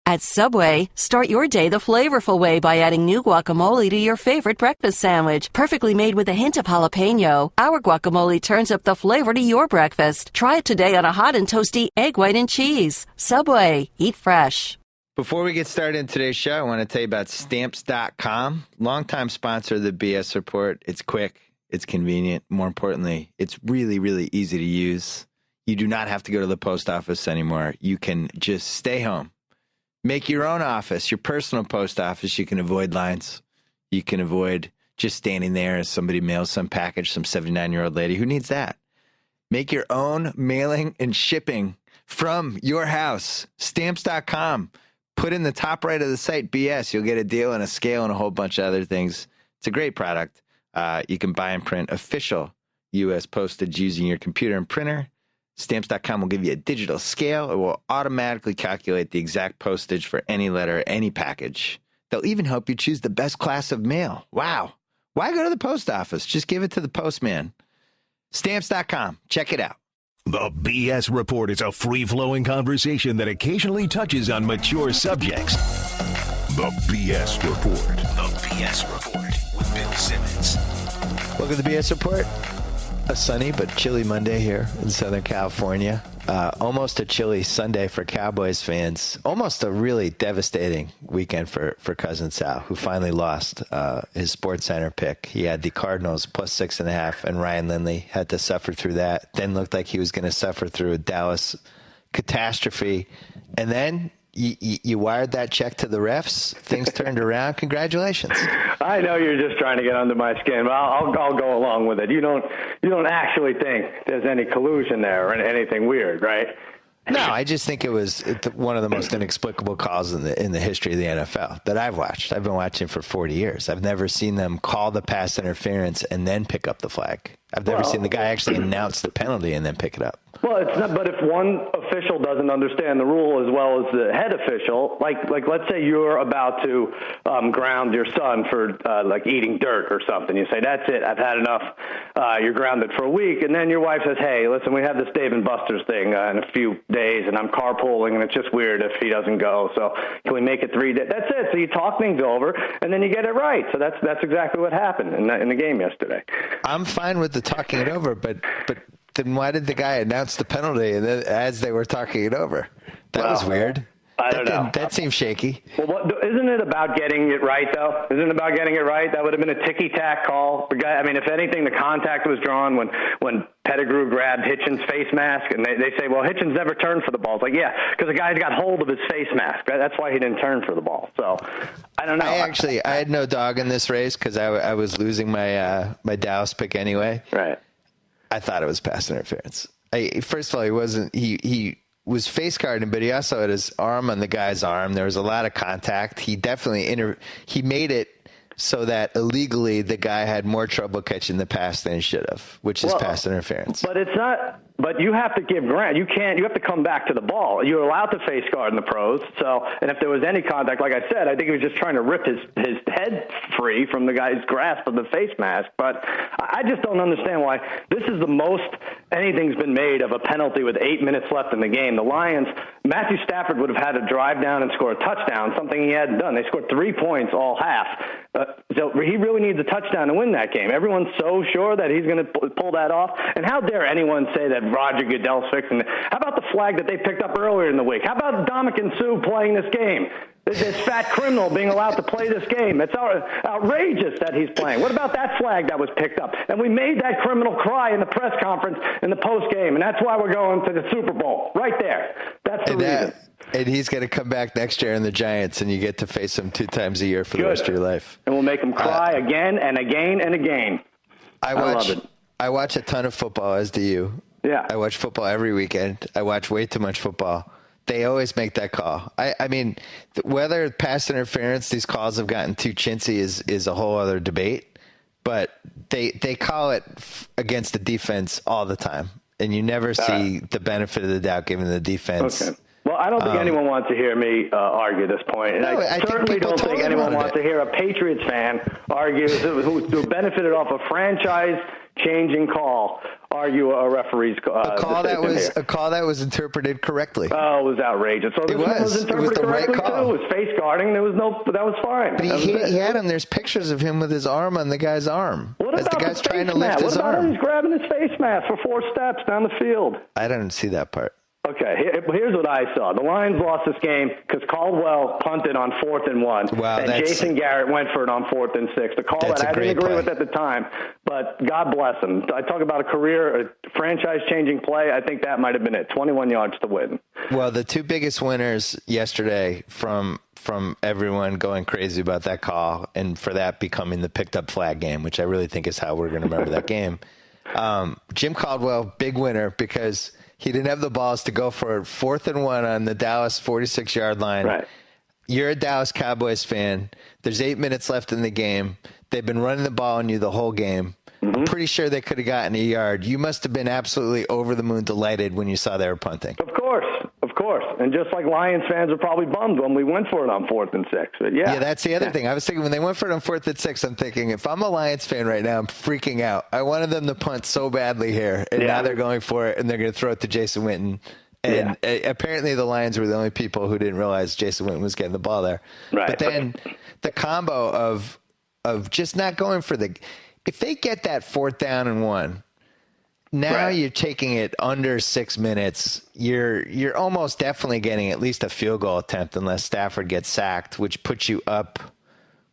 At Subway, start your day the flavorful way by adding new guacamole to your favorite breakfast sandwich. Perfectly made with a hint of jalapeno, our guacamole turns up the flavor to your breakfast. Try it today on a hot and toasty egg, white, and cheese. Subway, eat fresh. Before we get started in today's show, I want to tell you about Stamps.com, longtime sponsor of the BS Report. It's quick, it's convenient. More importantly, it's really, really easy to use. You do not have to go to the post office anymore. You can just stay home. Make your own office, your personal post office. You can avoid lines. You can avoid just standing there as somebody mails some package, some 79-year-old lady. Who needs that? Make your own mailing and shipping from your house. Stamps.com. Put in the top right of the site, BS. You'll get a deal and a scale and a whole bunch of other things. It's a great product. You can buy and print official U.S. postage using your computer and printer. Stamps.com will give you a digital scale. It will automatically calculate the exact postage for any letter, any package. They'll even help you choose the best class of mail. Wow. Why go to the post office? Just give it to the postman. Stamps.com. Check it out. The BS Report is a free-flowing conversation that occasionally touches on mature subjects. The BS Report. The BS Report with Bill Simmons. Welcome to the BS Report. A sunny but chilly Monday here in Southern California. Almost a chilly Sunday for Cowboys fans. Almost a really devastating weekend for Cousin Sal, who finally lost his SportsCenter pick. He had the Cardinals plus 6.5, and Ryan Lindley had to suffer through that. Then looked like he was going to suffer through a Dallas catastrophe. And then you wired that check to the refs. Things turned around. Congratulations. I know you're just trying to get under my skin, but I'll go along with it. You don't actually think there's any collusion there or anything weird, right? No, I just think it was one of the most inexplicable calls in the history of the NFL that I've watched. I've been watching for 40 years. I've never seen them call the pass interference and then pick up the flag. I've never seen the guy actually announce the penalty and then pick it up. Well, it's not. But if one official doesn't understand the rule as well as the head official, like let's say you're about to ground your son for like eating dirt or something. You say, "That's it. I've had enough." You're grounded for a week, and then your wife says, "Hey, listen, we have this Dave and Buster's thing in a few days, and I'm carpooling, and it's just weird if he doesn't go. So can we make it 3 days?" That's it. So you talk things over, and then you get it right. So that's exactly what happened in the game yesterday. I'm fine with the talking it over, but then why did the guy announce the penalty and then as they were talking it over? That was weird. I don't know. That seems shaky. Well, isn't it about getting it right, though? Isn't it about getting it right? That would have been a ticky-tack call. The guy, I mean, if anything, the contact was drawn when Pettigrew grabbed Hitchens' face mask, and they say, well, Hitchens never turned for the ball. It's like, yeah, because the guy's got hold of his face mask. That's why he didn't turn for the ball. So, I don't know. I had no dog in this race because I was losing my Dallas pick anyway. Right. I thought it was pass interference. First of all, he was face guarding, but he also had his arm on the guy's arm. There was a lot of contact. He definitely he made it so that illegally the guy had more trouble catching the pass than he should have, which is pass interference. But it's not. But you have to give ground. You have to come back to the ball. You're allowed to face guard in the pros. So, and if there was any contact, like I said, I think he was just trying to rip his head free from the guy's grasp of the face mask. But I just don't understand why this is the most anything's been made of a penalty with 8 minutes left in the game. The Lions, Matthew Stafford would have had to drive down and score a touchdown, something he hadn't done. They scored 3 points all half. So he really needs a touchdown to win that game. Everyone's so sure that he's going to pull that off. And how dare anyone say that Roger Goodell's fixing it? How about the flag that they picked up earlier in the week? How about Dominican Sue playing this game? This fat criminal being allowed to play this game. It's outrageous that he's playing. What about that flag that was picked up? And we made that criminal cry in the press conference in the post game, and that's why we're going to the Super Bowl. Right there. That's the reason. And he's going to come back next year in the Giants, and you get to face him 2 times a year for the rest of your life. And we'll make him cry again and again and again. I love it. I watch a ton of football, as do you. Yeah. I watch football every weekend. I watch way too much football. They always make that call. I mean, whether pass interference, these calls have gotten too chintzy is a whole other debate. But they call it against the defense all the time. And you never see the benefit of the doubt given the defense. Okay. Well, I don't think anyone wants to hear me argue this point. And no, I certainly don't think anyone wants to hear a Patriots fan argue who benefited off a franchise-changing call argue a referee's a call that was interpreted correctly. Oh, it was outrageous. So it was interpreted correctly right call. Too. It was face guarding. That was fine. But he had him. There's pictures of him with his arm on the guy's arm. What about the guy's trying to lift his arm? What about he's grabbing his face mask for 4 steps down the field? I didn't see that part. Okay, here's what I saw. The Lions lost this game because Caldwell punted on 4th and 1, and Jason Garrett went for it on 4th and 6. The call that I didn't agree with at the time, but God bless him. I talk about a franchise-changing play. I think that might have been it. 21 yards to win. Well, the 2 biggest winners yesterday from everyone going crazy about that call and for that becoming the picked up flag game, which I really think is how we're going to remember that game. Jim Caldwell, big winner because he didn't have the balls to go for 4th and 1 on the Dallas 46-yard line. Right. You're a Dallas Cowboys fan. There's 8 minutes left in the game. They've been running the ball on you the whole game. I'm pretty sure they could have gotten a yard. You must have been absolutely over the moon delighted when you saw they were punting. Of course. And just like Lions fans are probably bummed when we went for it on 4th and 6. But yeah, that's the other thing. I was thinking when they went for it on 4th and 6, I'm thinking if I'm a Lions fan right now, I'm freaking out. I wanted them to punt so badly here, and now they're going for it, and they're going to throw it to Jason Witten. And apparently the Lions were the only people who didn't realize Jason Witten was getting the ball there. Right. But then the combo of just not going for if they get that 4th down and 1, now you're taking it under 6 minutes. You're almost definitely getting at least a field goal attempt unless Stafford gets sacked, which puts you up.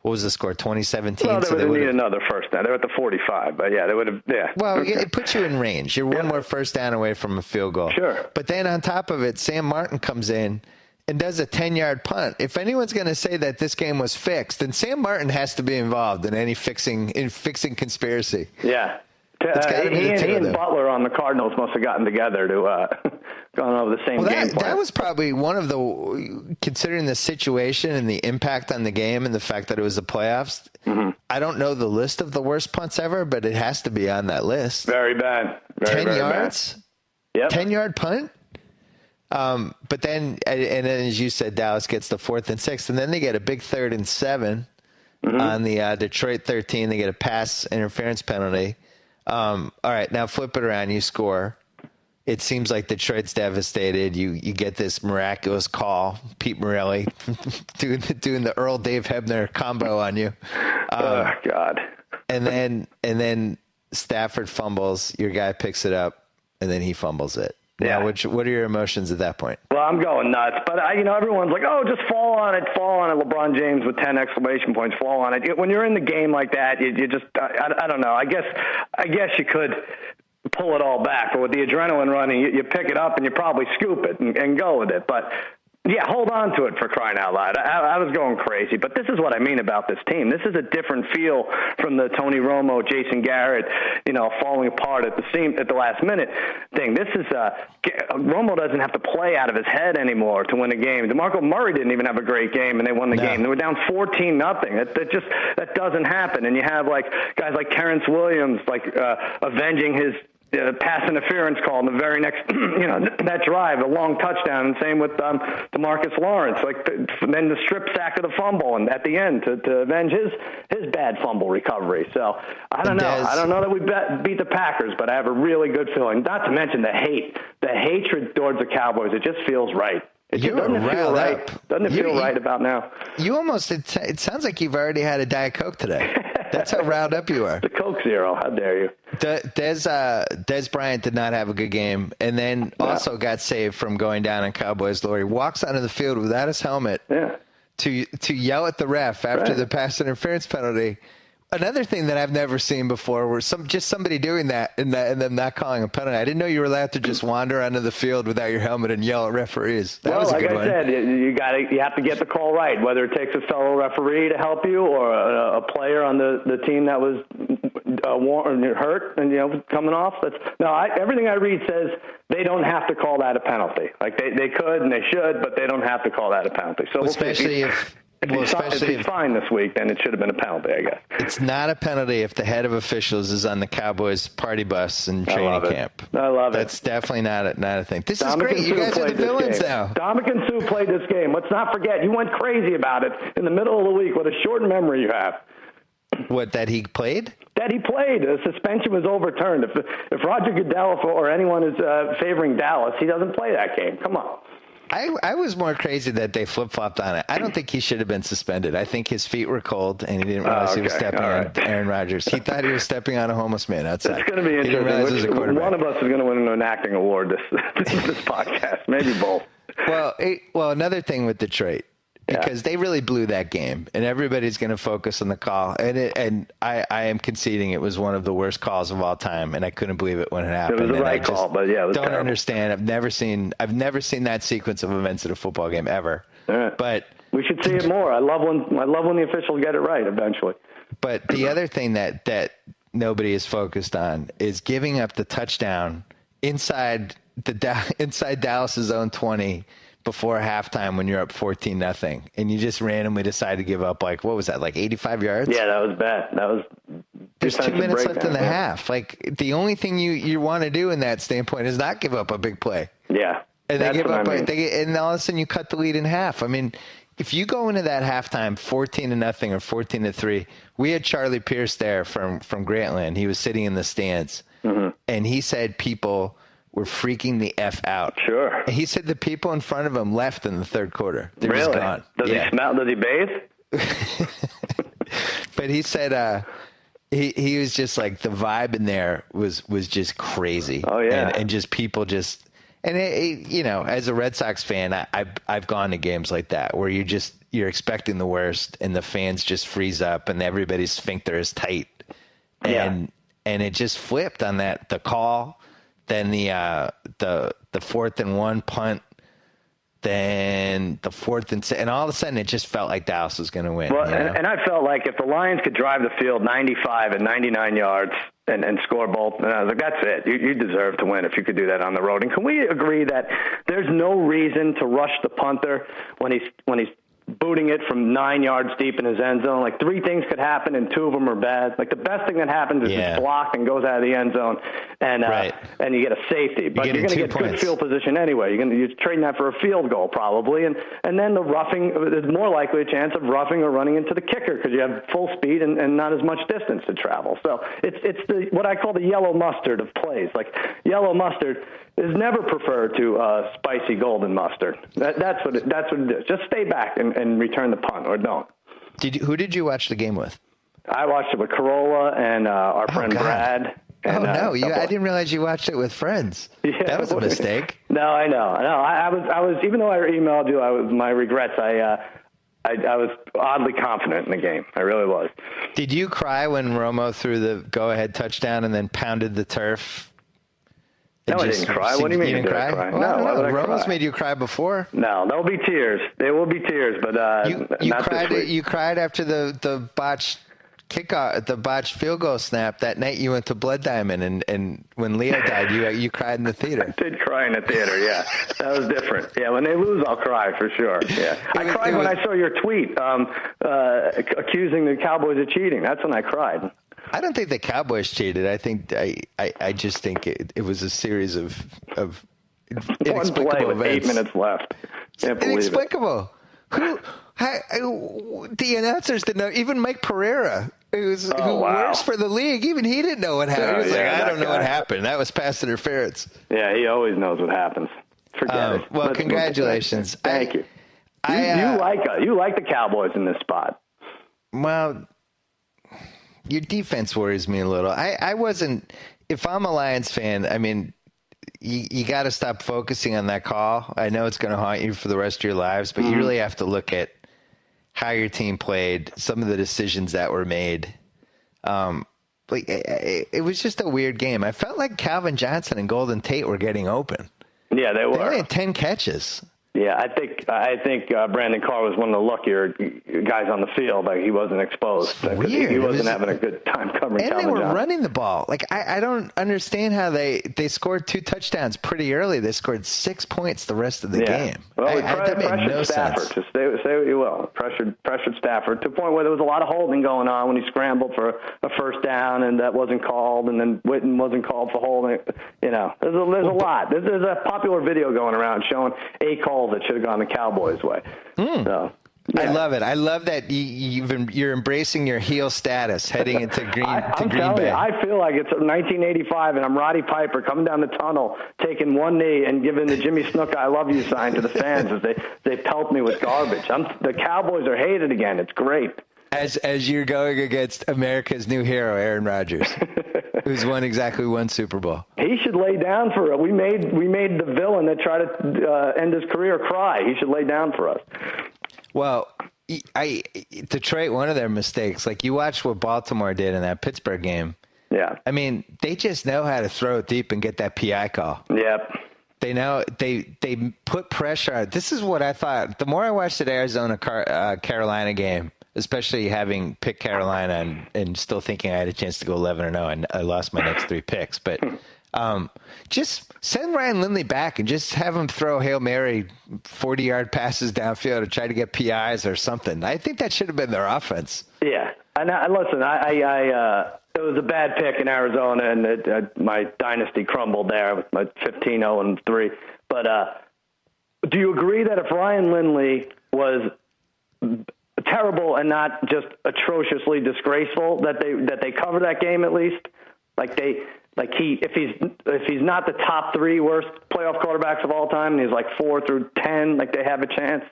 What was the score? 2017. Well, they would need another first down. They're at the 45, but they would have. Yeah. Well, it puts you in range. You're one more first down away from a field goal. Sure. But then on top of it, Sam Martin comes in and does a 10-yard punt. If anyone's going to say that this game was fixed, then Sam Martin has to be involved in any fixing conspiracy. Yeah. He and Butler on the Cardinals must have gotten together to gone over the same game plan. That was probably one of considering the situation and the impact on the game and the fact that it was the playoffs. Mm-hmm. I don't know the list of the worst punts ever, but it has to be on that list. Very bad. 10 yards? Yep. 10-yard punt? But then, and then as you said, Dallas gets the 4th and 6, and then they get a big 3rd and 7 on the Detroit 13. They get a pass interference penalty. All right, now flip it around. You score. It seems like Detroit's devastated. You get this miraculous call. Pete Morelli doing the Earl Dave Hebner combo on you. Oh God! And then Stafford fumbles. Your guy picks it up, and then he fumbles it. Yeah. Now, what are your emotions at that point? Well, I'm going nuts. But everyone's like, "Oh, just fall on it." LeBron James with 10 exclamation points. Fall on it. When you're in the game like that, you just I don't know. I guess you could pull it all back, but with the adrenaline running, you pick it up and you probably scoop it and go with it. But yeah, hold on to it for crying out loud. I was going crazy, but this is what I mean about this team. This is a different feel from the Tony Romo, Jason Garrett, falling apart at the last minute thing. This is Romo doesn't have to play out of his head anymore to win a game. DeMarco Murray didn't even have a great game, and they won the game. They were down 14-0. That doesn't happen. And you have guys like Terrence Williams avenging his pass interference call in the very next, that drive, a long touchdown, and same with DeMarcus Lawrence. Then the strip sack of the fumble, and at the end to avenge his bad fumble recovery. So I don't know. I don't know that we beat the Packers, but I have a really good feeling. Not to mention the hatred towards the Cowboys. It just feels right. Doesn't it feel right? Doesn't it feel right about now? You almost. It sounds like you've already had a Diet Coke today. That's how riled up you are. The Coke Zero. How dare you? Des Bryant did not have a good game, and then also got saved from going down on Cowboys lore. He walks onto the field without his helmet to yell at the ref after the pass interference penalty. Another thing that I've never seen before was somebody doing that and them not calling a penalty. I didn't know you were allowed to just wander onto the field without your helmet and yell at referees. That was a good one. Like I said, you have to get the call right, whether it takes a fellow referee to help you or a player on the team that was hurt and coming off. Everything I read says they don't have to call that a penalty. They could and they should, but they don't have to call that a penalty. So especially if he's fine this week, then it should have been a penalty, I guess. It's not a penalty if the head of officials is on the Cowboys party bus in training camp. I love it. That's definitely not a thing. This is great. You guys are the villains now. Dominican Sue played this game. Let's not forget, you went crazy about it in the middle of the week. What a short memory you have. What, that he played? bet he played. The suspension was overturned. If Roger Goodell or anyone is favoring Dallas, he doesn't play that game. Come on. I was more crazy that they flip-flopped on it. I don't think he should have been suspended. I think his feet were cold, and he didn't realize he was stepping on Aaron Rodgers. He thought he was stepping on a homeless man outside. It's going to be interesting. One of us is going to win an acting award this podcast. Maybe both. Well, another thing with Detroit, because they really blew that game, and everybody's going to focus on the call. And I am conceding it was one of the worst calls of all time, and I couldn't believe it when it happened. It was the right call, but it was terrible. Understand. I've never seen that sequence of events at a football game ever. But we should see it more. I love when the officials get it right eventually. But the other thing that nobody is focused on is giving up the touchdown inside Dallas's own 20. Before halftime when you're up 14-0, and you just randomly decide to give up, like, what was that, like 85 yards? Yeah, that was bad. There's 2 minutes left in the half. Like, the only thing you want to do in that standpoint is not give up a big play. Yeah. And they give up, and all of a sudden you cut the lead in half. I mean, if you go into that halftime 14-0 or 14-3, we had Charlie Pierce there from Grantland. He was sitting in the stands, and he said people were freaking the F out. Sure. And he said the people in front of him left in the third quarter. They were really? Just gone. Does he smell? Does he bathe? But he said he was just like, the vibe in there was just crazy. Oh, yeah. And just people just – and, as a Red Sox fan, I've gone to games like that where you're expecting the worst and the fans just freeze up and everybody's sphincter is tight. And it just flipped on that, the call – then the 4th and 1 punt, then the 4th and all of a sudden it just felt like Dallas was going to win. Well, and I felt like if the Lions could drive the field 95 and 99 yards and score both, and I was like, that's it. You deserve to win if you could do that on the road. And can we agree that there's no reason to rush the punter when he's booting it from 9 yards deep in his end zone? Like, 3 things could happen and 2 of them are bad. Like, the best thing that happens is it's blocked and goes out of the end zone and you get a safety. But you're going to get good field position anyway. You're trading that for a field goal probably. And then the roughing, there's more likely a chance of roughing or running into the kicker because you have full speed and not as much distance to travel. So it's what I call the yellow mustard of plays. Like, yellow mustard is never preferred to spicy golden mustard. That's what it is. Just stay back and return the punt, or don't. Who did you watch the game with? I watched it with Corolla and our friend Brad. And, I didn't realize you watched it with friends. Yeah, that was a mistake. No, I know. I was even though I emailed you, my regrets. I was oddly confident in the game. I really was. Did you cry when Romo threw the go-ahead touchdown and then pounded the turf? No, I didn't cry. What do you mean? Did I cry? Well, no, Romo's made you cry before. No, there will be tears. There will be tears, but you cried after the botched kickoff, the botched field goal snap that night. You went to Blood Diamond, and when Leo died, you cried in the theater. I did cry in the theater. Yeah, that was different. Yeah, when they lose, I'll cry for sure. Yeah, I cried when I saw your tweet accusing the Cowboys of cheating. That's when I cried. I don't think the Cowboys cheated. I just think it was a series of inexplicable play with events. 8 minutes left. Can't believe inexplicable. It. The announcers didn't know. Even Mike Pereira, who works for the league, even he didn't know what happened. He was like, I don't know what happened. That was pass interference. Yeah, he always knows what happens. Forget it. Well, congratulations. Thank you. You like the Cowboys in this spot. Well, your defense worries me a little. I wasn't. If I'm a Lions fan, I mean, you got to stop focusing on that call. I know it's going to haunt you for the rest of your lives, but you really have to look at how your team played, some of the decisions that were made. It was just a weird game. I felt like Calvin Johnson and Golden Tate were getting open. Yeah, they were. They only had 10 catches. Yeah, I think Brandon Carr was one of the luckier guys on the field. Like, he wasn't exposed. Weird. He wasn't having a good time covering. And they were running the ball. Like, I don't understand how they scored 2 touchdowns pretty early. They scored 6 points the rest of the game. Well, that made no Stafford. sense. Just say what you will. Pressured Stafford to the point where there was a lot of holding going on when he scrambled for a first down, and that wasn't called, and then Witten wasn't called for holding. There's a lot. There's a popular video going around showing a call that should have gone the Cowboys' way. So. I love it. I love that you're embracing your heel status heading into Green Bay. I feel like it's 1985 and I'm Roddy Piper coming down the tunnel, taking one knee and giving the Jimmy Snuka "I love you" sign to the fans as they pelt me with garbage. The Cowboys are hated again. It's great. As you're going against America's new hero, Aaron Rodgers, who's won exactly one Super Bowl. He should lay down for it. We made the villain that tried to end his career cry. He should lay down for us. Well, Detroit, one of their mistakes, like you watch what Baltimore did in that Pittsburgh game. Yeah. I mean, they just know how to throw it deep and get that PI call. Yep. They know they put pressure on. This is what I thought. The more I watched the Arizona Carolina game, especially having picked Carolina and still thinking I had a chance to go 11-0, and I lost my next 3 picks, but just send Ryan Lindley back and just have him throw Hail Mary 40-yard passes downfield or try to get PIs or something. I think that should have been their offense. Yeah. And listen, it was a bad pick in Arizona, and my dynasty crumbled there with my 15-0-3. But do you agree that if Ryan Lindley was terrible and not just atrociously disgraceful, that they cover that game at least? If he's not the top 3 worst playoff quarterbacks of all time, and he's like 4 through 10, like they have a chance.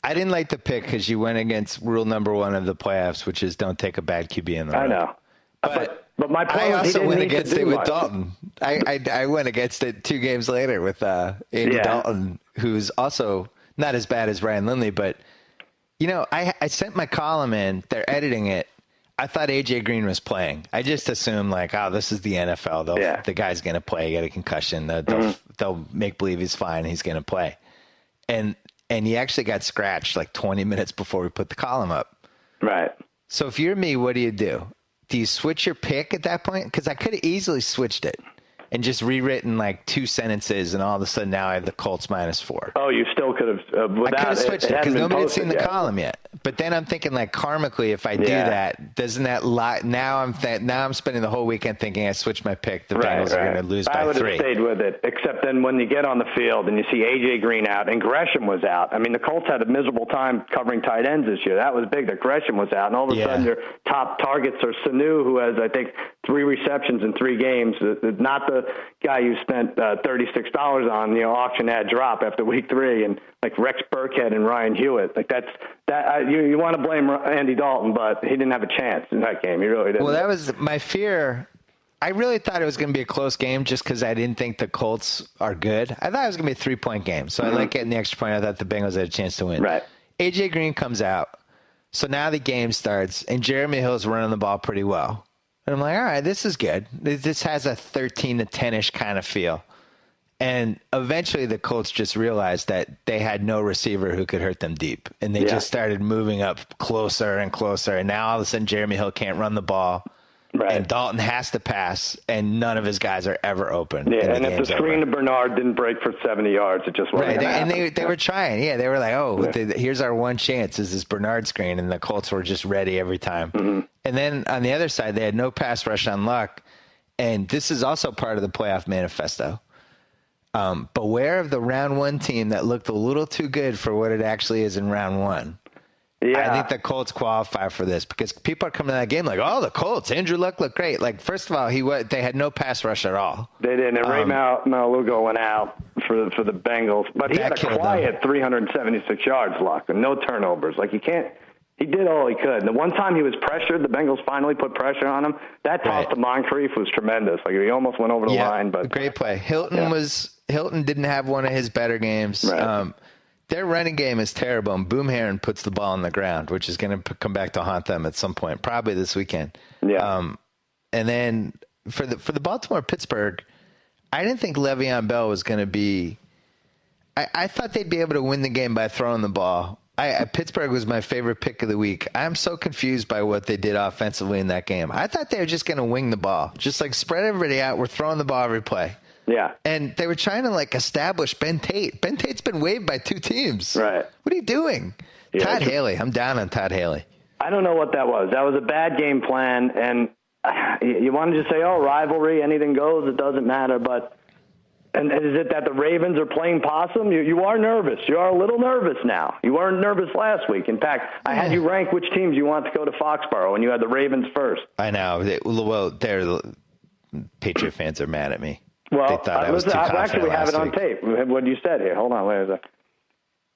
I didn't like the pick because you went against rule number 1 of the playoffs, which is don't take a bad QB in the road. I know, but my point I also went against it with much. Dalton. I went against it 2 games later with Andy Dalton, who's also not as bad as Ryan Lindley, but I sent my column in. They're editing it. I thought A.J. Green was playing. I just assumed, this is the NFL. The guy's going to play, get a concussion. They'll make believe he's fine. He's going to play. And he actually got scratched 20 minutes before we put the column up. Right. So if you're me, what do you do? Do you switch your pick at that point? Because I could have easily switched it and just rewritten 2 sentences, and all of a sudden now I have the Colts -4. Oh, you still could have. I could have switched it because nobody had seen the column yet. But then I'm thinking, karmically, if I do that, doesn't that lie? Now I'm spending the whole weekend thinking I switched my pick. The Bengals are going to lose by 3. I would have stayed with it, except then when you get on the field and you see A.J. Green out and Gresham was out. I mean, the Colts had a miserable time covering tight ends this year. That was big that Gresham was out, and all of a sudden their top targets are Sanu, who has, I think, 3 receptions in 3 games. Not the guy you spent $36 on, auction ad drop after week 3, and Rex Burkhead and Ryan Hewitt. You want to blame Andy Dalton, but he didn't have a chance in that game. He really didn't. Well, that was my fear. I really thought it was going to be a close game just because I didn't think the Colts are good. I thought it was going to be a 3-point game. So I like getting the extra point. I thought the Bengals had a chance to win. Right. A.J. Green comes out. So now the game starts, and Jeremy Hill's running the ball pretty well. And I'm like, all right, this is good. This has a 13-10-ish kind of feel. And eventually the Colts just realized that they had no receiver who could hurt them deep. And they just started moving up closer and closer. And now all of a sudden Jeremy Hill can't run the ball. Right. And Dalton has to pass, and none of his guys are ever open. Yeah, and if the screen to Bernard didn't break for 70 yards, it just wasn't going to happen. And they were trying. Yeah, they were like, here's our one chance is this Bernard screen. And the Colts were just ready every time. Mm-hmm. And then on the other side, they had no pass rush on Luck. And this is also part of the playoff manifesto. Beware of the round 1 team that looked a little too good for what it actually is in round 1. Yeah. I think the Colts qualify for this because people are coming to that game like, the Colts, Andrew Luck looked great. First of all, they had no pass rush at all. They didn't. And Ray Malugo went out for the Bengals, but he had a quiet 376 yards, Luck, and no turnovers. He did all he could. And the one time he was pressured, the Bengals finally put pressure on him. That toss to Moncrief was tremendous. He almost went over the line. But great play. Hilton didn't have one of his better games. Right. Their running game is terrible, and Boom Herron puts the ball on the ground, which is going to come back to haunt them at some point, probably this weekend. Yeah. And then for the Baltimore-Pittsburgh, I didn't think Le'Veon Bell was going to be – I thought they'd be able to win the game by throwing the ball. Pittsburgh was my favorite pick of the week. I'm so confused by what they did offensively in that game. I thought they were just going to wing the ball, just spread everybody out. We're throwing the ball every play. Yeah. And they were trying to establish Ben Tate. Ben Tate's been waived by 2 teams. Right. What are you doing? Yeah, Todd Haley. I'm down on Todd Haley. I don't know what that was. That was a bad game plan. And you want to just say, rivalry, anything goes, it doesn't matter. But And is it that the Ravens are playing possum? You are nervous. You are a little nervous now. You weren't nervous last week. In fact, I had you rank which teams you want to go to Foxborough, and you had the Ravens first. I know. Patriot fans are mad at me. Well, they thought I was too confident actually we have it on week. tape. What you said here. Hold on. Wait a second.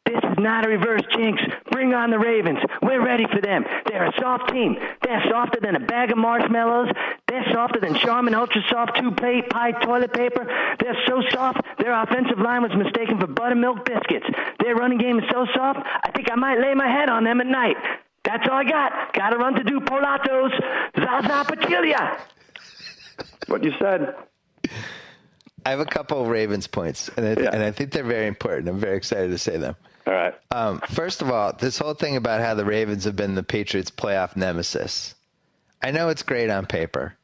This is not a reverse jinx. Bring on the Ravens. We're ready for them. They're a soft team. They're softer than a bag of marshmallows. They're softer than Charmin Ultra Soft 2-ply toilet paper. They're so soft, their offensive line was mistaken for buttermilk biscuits. Their running game is so soft, I think I might lay my head on them at night. That's all I got. Got to run to do polatos. Zaza Pachilia. What you said. I have a couple of Ravens points, and I think they're very important. I'm very excited to say them. All right. First of all, this whole thing about how the Ravens have been the Patriots' playoff nemesis. I know it's great on paper,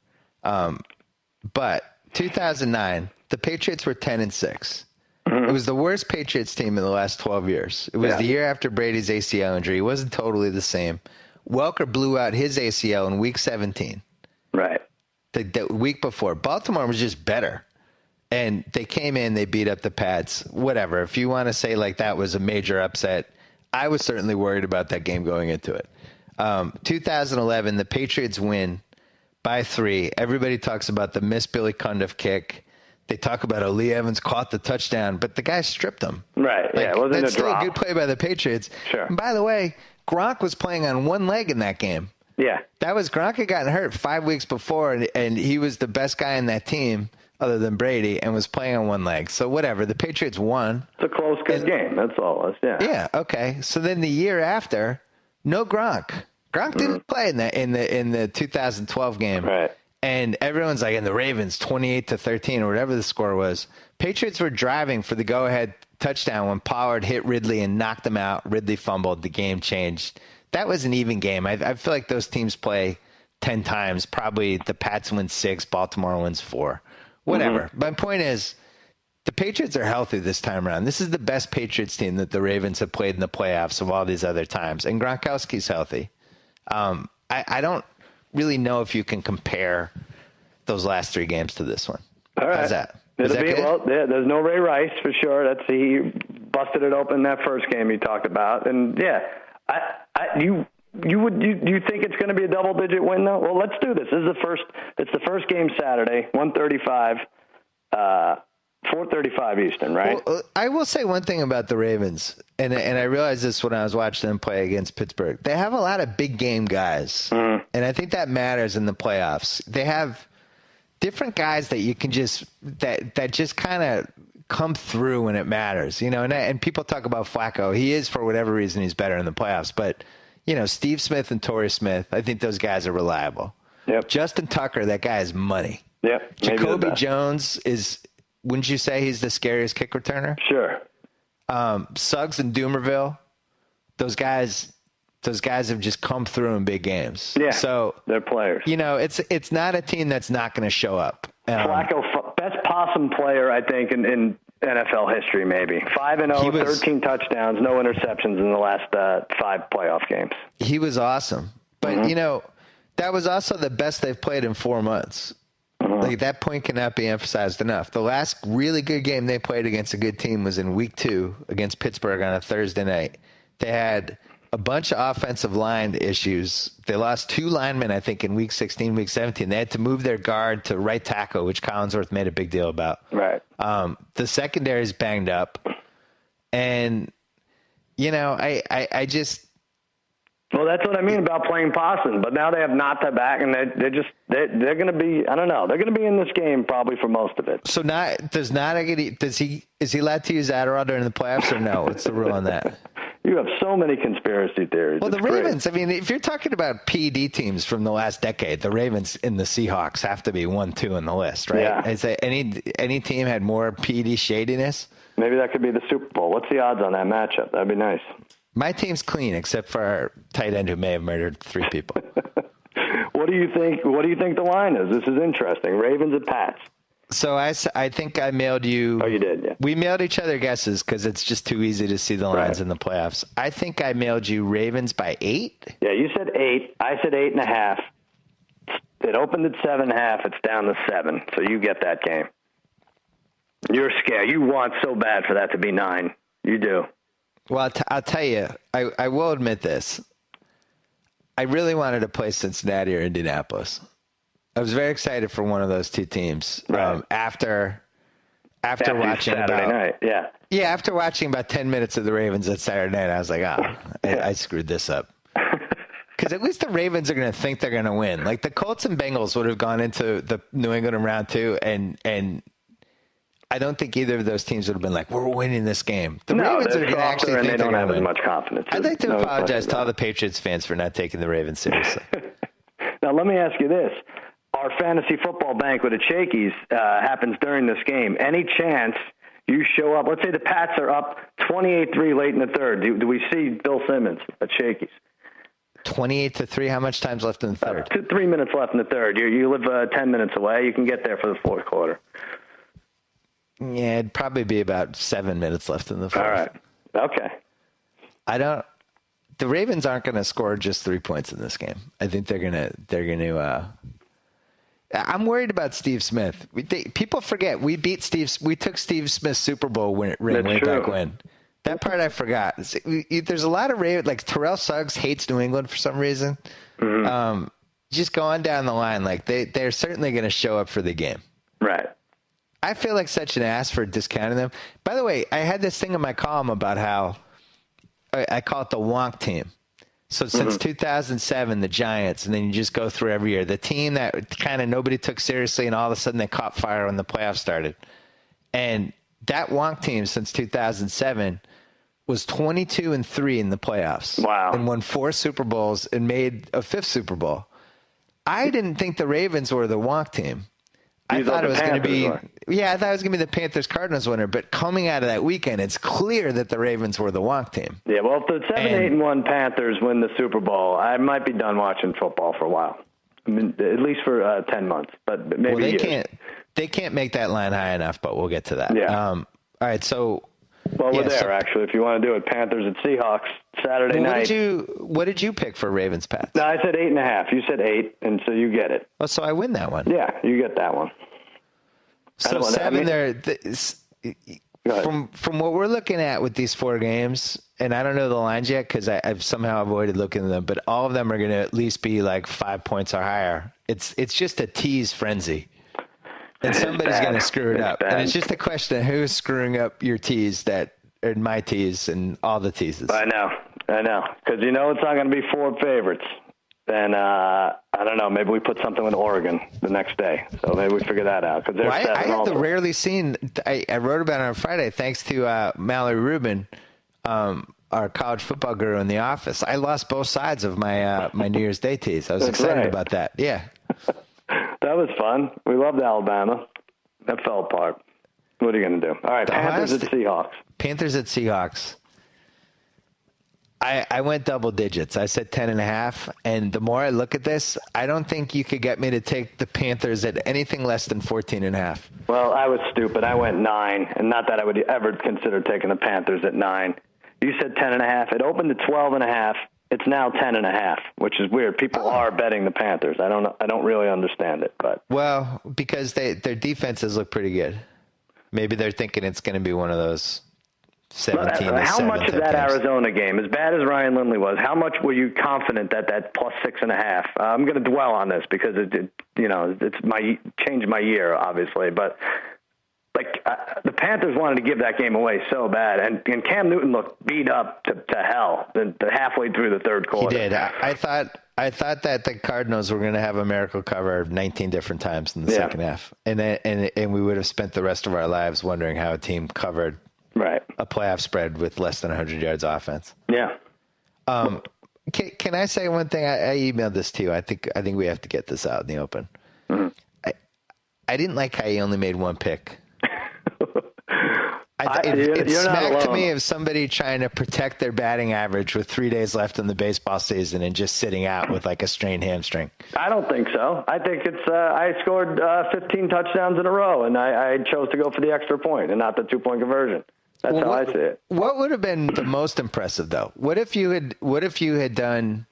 but 2009, the Patriots were 10-6. It was the worst Patriots team in the last 12 years. It was the year after Brady's ACL injury. It wasn't totally the same. Welker blew out his ACL in Week 17. Right. The week before. Baltimore was just better. And they came in, they beat up the Pats, whatever. If you want to say like that was a major upset, I was certainly worried about that game going into it. 2011, the Patriots win by 3. Everybody talks about the missed Billy Cundiff kick. They talk about how Lee Evans caught the touchdown, but the guy stripped him. Right, like, it wasn't that's a drop. Still a good play by the Patriots. Sure. And by the way, Gronk was playing on one leg in that game. Yeah. That was Gronk had gotten hurt 5 weeks before, and he was the best guy in that team other than Brady, and was playing on one leg. So whatever, the Patriots won. It's a close, good game. That's all. Yeah. Okay. So then the year after, no Gronk. Gronk didn't play in the 2012 game. Right. And everyone's like, in the Ravens, 28-13 or whatever the score was. Patriots were driving for the go-ahead touchdown when Pollard hit Ridley and knocked him out. Ridley fumbled. The game changed. That was an even game. I feel like those teams play 10 times. Probably the Pats win 6, Baltimore wins 4. Whatever. My point is, the Patriots are healthy this time around. This is the best Patriots team that the Ravens have played in the playoffs of all these other times. And Gronkowski's healthy. I don't really know if you can compare those last 3 games to this one. All right. How's that? Is that good? Well, there's no Ray Rice for sure. He busted it open that first game you talked about. And, you think it's going to be a double-digit win, though? Well, let's do this. It's the first game Saturday, 1:35, 4:35 Eastern, right? Well, I will say one thing about the Ravens, and I realized this when I was watching them play against Pittsburgh. They have a lot of big game guys, and I think that matters in the playoffs. They have different guys that you can just that just kind of come through when it matters, and people talk about Flacco. He is, for whatever reason, he's better in the playoffs, but Steve Smith and Torrey Smith, I think those guys are reliable. Yep. Justin Tucker, that guy is money. Yep. Jacoby Jones is, wouldn't you say he's the scariest kick returner? Sure. Suggs and Doomerville, those guys have just come through in big games. Yeah. So they're players. It's not a team that's not going to show up. Flacco, best possum player, I think, in NFL history, maybe 5-0, 13 touchdowns, no interceptions in the last 5 playoff games. He was awesome, but that was also the best they've played in 4 months. Like, that point cannot be emphasized enough. The last really good game they played against a good team was in Week 2 against Pittsburgh on a Thursday night. They had a bunch of offensive line issues. They lost 2 linemen, I think, in Week 16, Week 17. They had to move their guard to right tackle, which Collinsworth made a big deal about. Right. The secondary is banged up. And, I just... Well, that's what I mean about playing possum. But now they have Nata back, and they're going to be, I don't know, they're going to be in this game probably for most of it. So is he allowed to use Adderall during the playoffs or no? What's the rule on that? You have so many conspiracy theories. Well, the Ravens, I mean, if you're talking about PED teams from the last decade, the Ravens and the Seahawks have to be 1-2 on the list, right? Yeah. Is any team had more PED shadiness? Maybe that could be the Super Bowl. What's the odds on that matchup? That'd be nice. My team's clean, except for our tight end who may have murdered 3 people. What do you think? What do you think the line is? This is interesting. Ravens at Pats. So I think I mailed you. Oh, you did, yeah. We mailed each other guesses because it's just too easy to see the lines in the playoffs. I think I mailed you Ravens by 8. Yeah, you said 8. I said 8.5. It opened at 7.5. It's down to 7. So you get that game. You're scared. You want so bad for that to be 9. You do. Well, I'll tell you, I will admit this. I really wanted to play Cincinnati or Indianapolis. I was very excited for one of those two teams. Right. After watching Saturday night, yeah. Yeah, after watching about 10 minutes of the Ravens at Saturday night, I was like, I screwed this up. Because at least the Ravens are going to think they're going to win. Like the Colts and Bengals would have gone into the New England in round 2, and I don't think either of those teams would have been like, we're winning this game. The Ravens are going to actually think they're going to win. They don't have as much confidence. I'd like to apologize to all the Patriots fans for not taking the Ravens seriously. Now, let me ask you this. Our fantasy football banquet at Shakey's happens during this game. Any chance you show up? Let's say the Pats are up 28-3 late in the third. Do we see Bill Simmons at Shakey's? 28-3. How much time's left in the third? 3 minutes left in the third. You live 10 minutes away. You can get there for the fourth quarter. Yeah, it'd probably be about 7 minutes left in the fourth. All right. Okay. The Ravens aren't going to score just 3 points in this game. I think they're going to. I'm worried about Steve Smith. People forget we took Steve Smith's Super Bowl ring way back when. That part I forgot. There's a lot of Ravens, like Terrell Suggs hates New England for some reason. Mm-hmm. Just going down the line, like they're certainly going to show up for the game. Right. I feel like such an ass for discounting them. By the way, I had this thing in my column about how I call it the wonk team. So since 2007, the Giants, and then you just go through every year, the team that kind of nobody took seriously, and all of a sudden they caught fire when the playoffs started. And that wonk team since 2007 was 22-3 in the playoffs. Wow. And won 4 Super Bowls and made a 5th Super Bowl. I didn't think the Ravens were the wonk team. I thought it was going to be, I thought it was going to be the Panthers-Cardinals winner. But coming out of that weekend, it's clear that the Ravens were the wonk team. Yeah, well, if the 7-8-1 Panthers win the Super Bowl, I might be done watching football for a while. I mean, at least for 10 months, but maybe they can't make that line high enough. But we'll get to that. Yeah. All right. So. Well, we're there actually. If you want to do it, Panthers at Seahawks Saturday night. What did you pick for Ravens Pats? No, I said 8.5. You said 8, and so you get it. Oh, so I win that one. Yeah, you get that one. So 7 there. From what we're looking at with these 4 games, and I don't know the lines yet because I've somehow avoided looking at them, but all of them are going to at least be like 5 points or higher. It's just a tease frenzy. And somebody's going to screw it up. And it's just a question of who's screwing up your tease and my tease and all the teases. I know. Because it's not going to be 4 favorites. Then, I don't know, maybe we put something with Oregon the next day. So maybe we figure that out. Because I have the rarely seen, I wrote about it on Friday, thanks to Mallory Rubin, our college football guru in the office. I lost both sides of my New Year's Day tease. I was excited about that. Yeah. That was fun. We loved Alabama. That fell apart. What are you going to do? All right, Panthers at Seahawks. Panthers at Seahawks. I went double digits. I said 10.5. And the more I look at this, I don't think you could get me to take the Panthers at anything less than 14.5. Well, I was stupid. I went 9, and not that I would ever consider taking the Panthers at 9. You said 10.5. It opened at 12.5. It's now 10.5, which is weird. People are betting the Panthers. I don't really understand it, but because their defenses look pretty good. Maybe they're thinking it's going to be one of those 17. How much of that games. Arizona game, as bad as Ryan Lindley was, how much were you confident that plus 6.5? I'm going to dwell on this because it's changed my year, obviously, but. The Panthers wanted to give that game away so bad, and Cam Newton looked beat up to hell halfway through the third quarter. He did. I thought that the Cardinals were going to have a miracle cover 19 different times in the second half, and we would have spent the rest of our lives wondering how a team covered a playoff spread with less than 100 yards offense. Yeah. Can I say one thing? I emailed this to you. I think we have to get this out in the open. Mm-hmm. I didn't like how he only made one pick. It smacked to me of somebody trying to protect their batting average with 3 days left in the baseball season and just sitting out with like a strained hamstring. I don't think so. I think it's I scored 15 touchdowns in a row, and I chose to go for the extra point and not the 2-point conversion. That's how I see it. What would have been the most impressive, though? What if you had done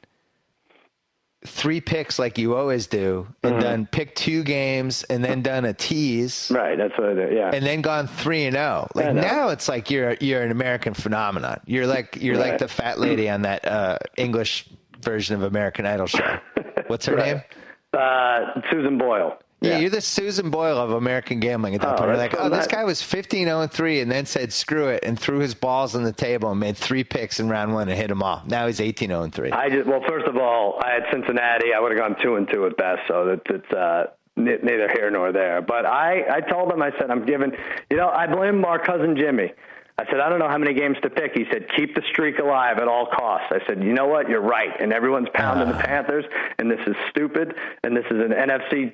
3 picks like you always do, and done pick 2 games, and then done a tease. Right, that's what I did. Yeah, and then gone 3-0. Like now, it's like you're an American phenomenon. You're like the fat lady on that English version of American Idol show. What's her name? Susan Boyle. Yeah, you're the Susan Boyle of American gambling at that point. You're like, this guy was 15-0-3 and then said screw it and threw his balls on the table and made 3 picks in round 1 and hit them all. Now he's 18-0-3. Well, first of all, I had Cincinnati. I would have gone 2-2 at best, so it's neither here nor there. But I told him, I said, I'm giving, I blame our cousin Jimmy. I said, I don't know how many games to pick. He said, keep the streak alive at all costs. I said, you know what? You're right. And everyone's pounding the Panthers, and this is stupid, and this is an NFC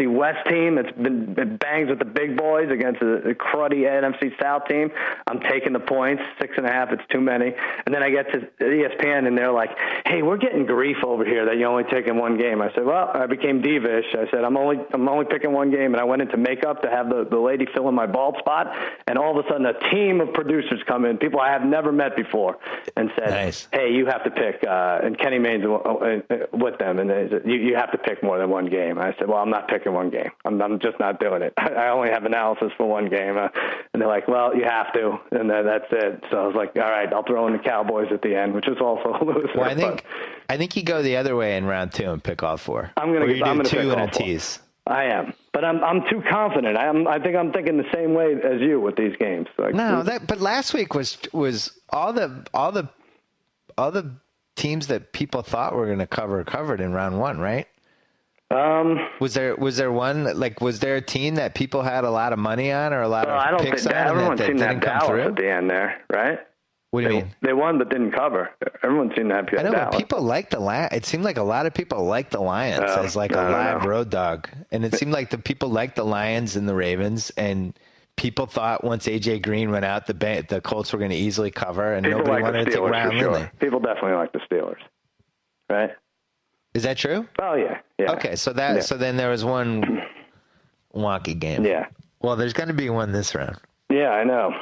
West team that's been bangs with the big boys against a cruddy NFC South team. I'm taking the points, 6.5. It's too many. And then I get to ESPN and they're like, "Hey, we're getting grief over here that you're only taking 1 game." I said, "Well, I became divish." I said, "I'm only picking 1 game," and I went into makeup to have the lady fill in my bald spot. And all of a sudden, a team of producers come in, people I have never met before, and said, nice. "Hey, you have to pick." And Kenny Mayne's with them, and they said, "You have to pick more than 1 game." I said, "Well, I'm not picking 1 game. I'm just not doing it. I only have analysis for 1 game." And they're like, "Well, you have to," and that's it. So I was like, "All right, I'll throw in the Cowboys at the end," which is also a loser. Well, I think you go the other way in round 2 and pick all 4. I'm going to do 2 and a 4. tease. I am, but I'm too confident. I think I'm thinking the same way as you with these games. Like, but last week was all the teams that people thought were going to covered in round 1, right? Was there one, like, was there a team that people had a lot of money on or a lot of picks on? Everyone that seemed to have come Dallas through? at the end there, right? What do you mean? They won but didn't cover. Everyone seemed to have I know, Dallas. but people like the Lions. It seemed like a lot of people liked the Lions as like a live road dog. And it seemed like the people liked the Lions and the Ravens, and people thought once A.J. Green went out, the Colts were going to easily cover, and people nobody like wanted to take Ryan Lindley. People definitely like the Steelers, right? Is that true? Oh, yeah. Okay, so then there was one wonky game. Yeah. Well, there's going to be one this round. Yeah, I know.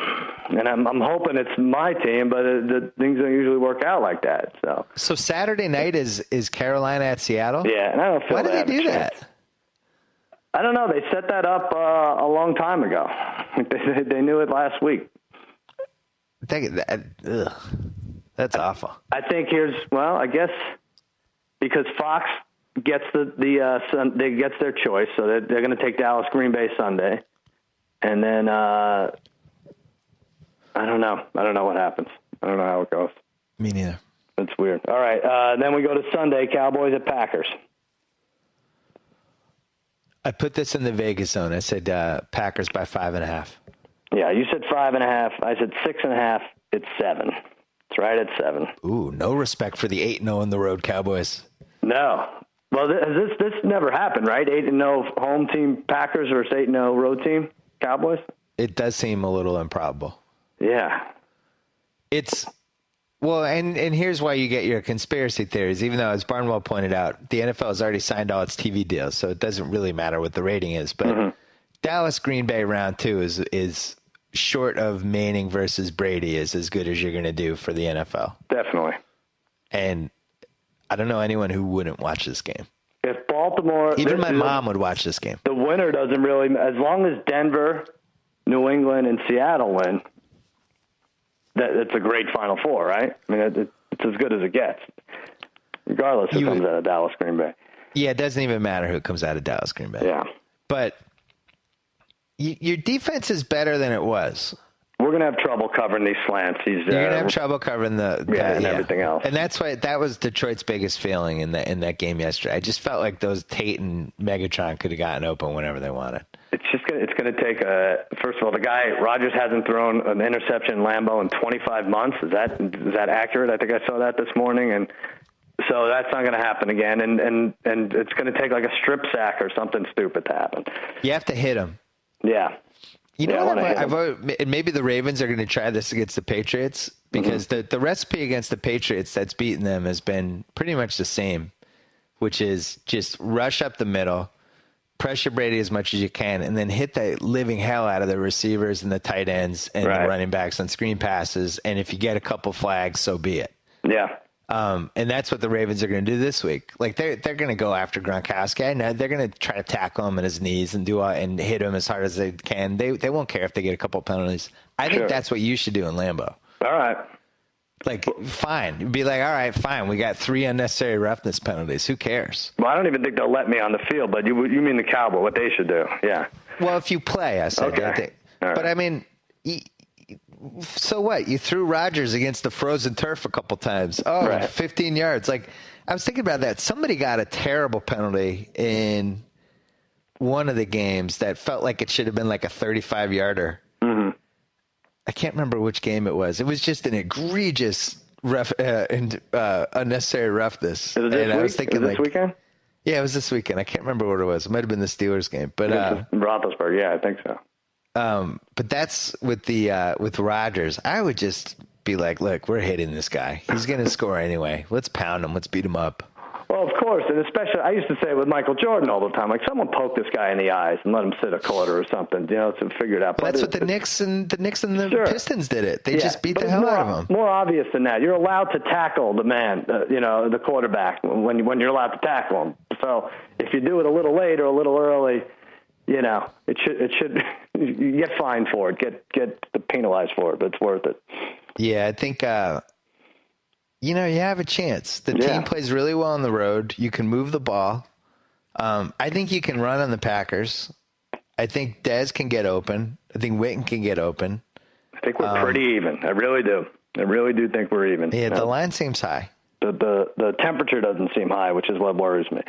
And I'm hoping it's my team, but the things don't usually work out like that. So Saturday night is Carolina at Seattle? Yeah, and I don't feel Why did they do that? I don't know. They set that up a long time ago. They knew it last week. That's awful. I think I guess because Fox gets they gets their choice, so they're going to take Dallas Green Bay Sunday, and then I don't know. I don't know what happens. I don't know how it goes. Me neither. It's weird. All right, then we go to Sunday, Cowboys at Packers. I put this in the Vegas zone. I said Packers by 5.5. Yeah, you said 5.5. I said 6.5. It's 7. It's right at 7. Ooh, no respect for the 8-0 on the road Cowboys. No. Well, this never happened, right? 8-0 home team Packers versus 8-0 road team Cowboys. It does seem a little improbable. Yeah. And here's why you get your conspiracy theories. Even though, as Barnwell pointed out, the NFL has already signed all its TV deals, so it doesn't really matter what the rating is. But Dallas Green Bay round 2 is short of Manning versus Brady is as good as you're going to do for the NFL. Definitely. And I don't know anyone who wouldn't watch this game. If Baltimore, even my mom would watch this game. The winner doesn't really, as long as Denver, New England, and Seattle win. It's a great Final Four, right? I mean, it's as good as it gets, regardless who comes out of Dallas Green Bay. Yeah, it doesn't even matter who comes out of Dallas Green Bay. Yeah. But your defense is better than it was. We're going to have trouble covering these slants. You're going to have trouble covering and everything else. And that's why that was Detroit's biggest failing in that game yesterday. I just felt like those Tate and Megatron could have gotten open whenever they wanted. It's going to take first of all, the guy Rodgers hasn't thrown an interception in Lambeau in 25 months. Is that accurate? I think I saw that this morning, and so that's not going to happen again. And it's going to take like a strip sack or something stupid to happen. You have to hit him. Yeah. You know what? And maybe the Ravens are going to try this against the Patriots because the recipe against the Patriots that's beaten them has been pretty much the same, which is just rush up the middle, pressure Brady as much as you can, and then hit the living hell out of the receivers and the tight ends and the running backs on screen passes. And if you get a couple flags, so be it. Yeah. And that's what the Ravens are going to do this week. Like they're going to go after Gronkowski. I know they're going to try to tackle him in his knees and and hit him as hard as they can. They won't care if they get a couple penalties. I think that's what you should do in Lambeau. All right. Like, fine. Be like, all right, fine. We got 3 unnecessary roughness penalties. Who cares? Well, I don't even think they'll let me on the field, but you mean the Cowboy, what they should do. Yeah. Well, if you play, I said. Okay. I think. Right. But, I mean, so what? You threw Rodgers against the frozen turf a couple times. Oh, right. 15 yards. Like, I was thinking about that. Somebody got a terrible penalty in one of the games that felt like it should have been like a 35-yarder. Mm-hmm. I can't remember which game it was. It was just an egregious unnecessary roughness. Is it this week? I was thinking, this weekend? Yeah, it was this weekend. I can't remember what it was. It might have been the Steelers game. But Roethlisberger, yeah, I think so. But that's with Rodgers. I would just be like, look, we're hitting this guy. He's going to score anyway. Let's pound him. Let's beat him up. Well, of course, and especially I used to say with Michael Jordan all the time, like someone poke this guy in the eyes and let him sit a quarter or something, to figure it out. But that's what the Knicks and the Pistons did it. They just beat the hell out of him. More obvious than that. You're allowed to tackle the man, the quarterback when you're allowed to tackle him. So if you do it a little late or a little early, it should you get fined for it, get penalized for it, but it's worth it. Yeah, I think. You have a chance. The team plays really well on the road. You can move the ball. I think you can run on the Packers. I think Dez can get open. I think Witten can get open. I think we're pretty even. I really do. I really do think we're even. Yeah, the line seems high. The temperature doesn't seem high, which is what worries me.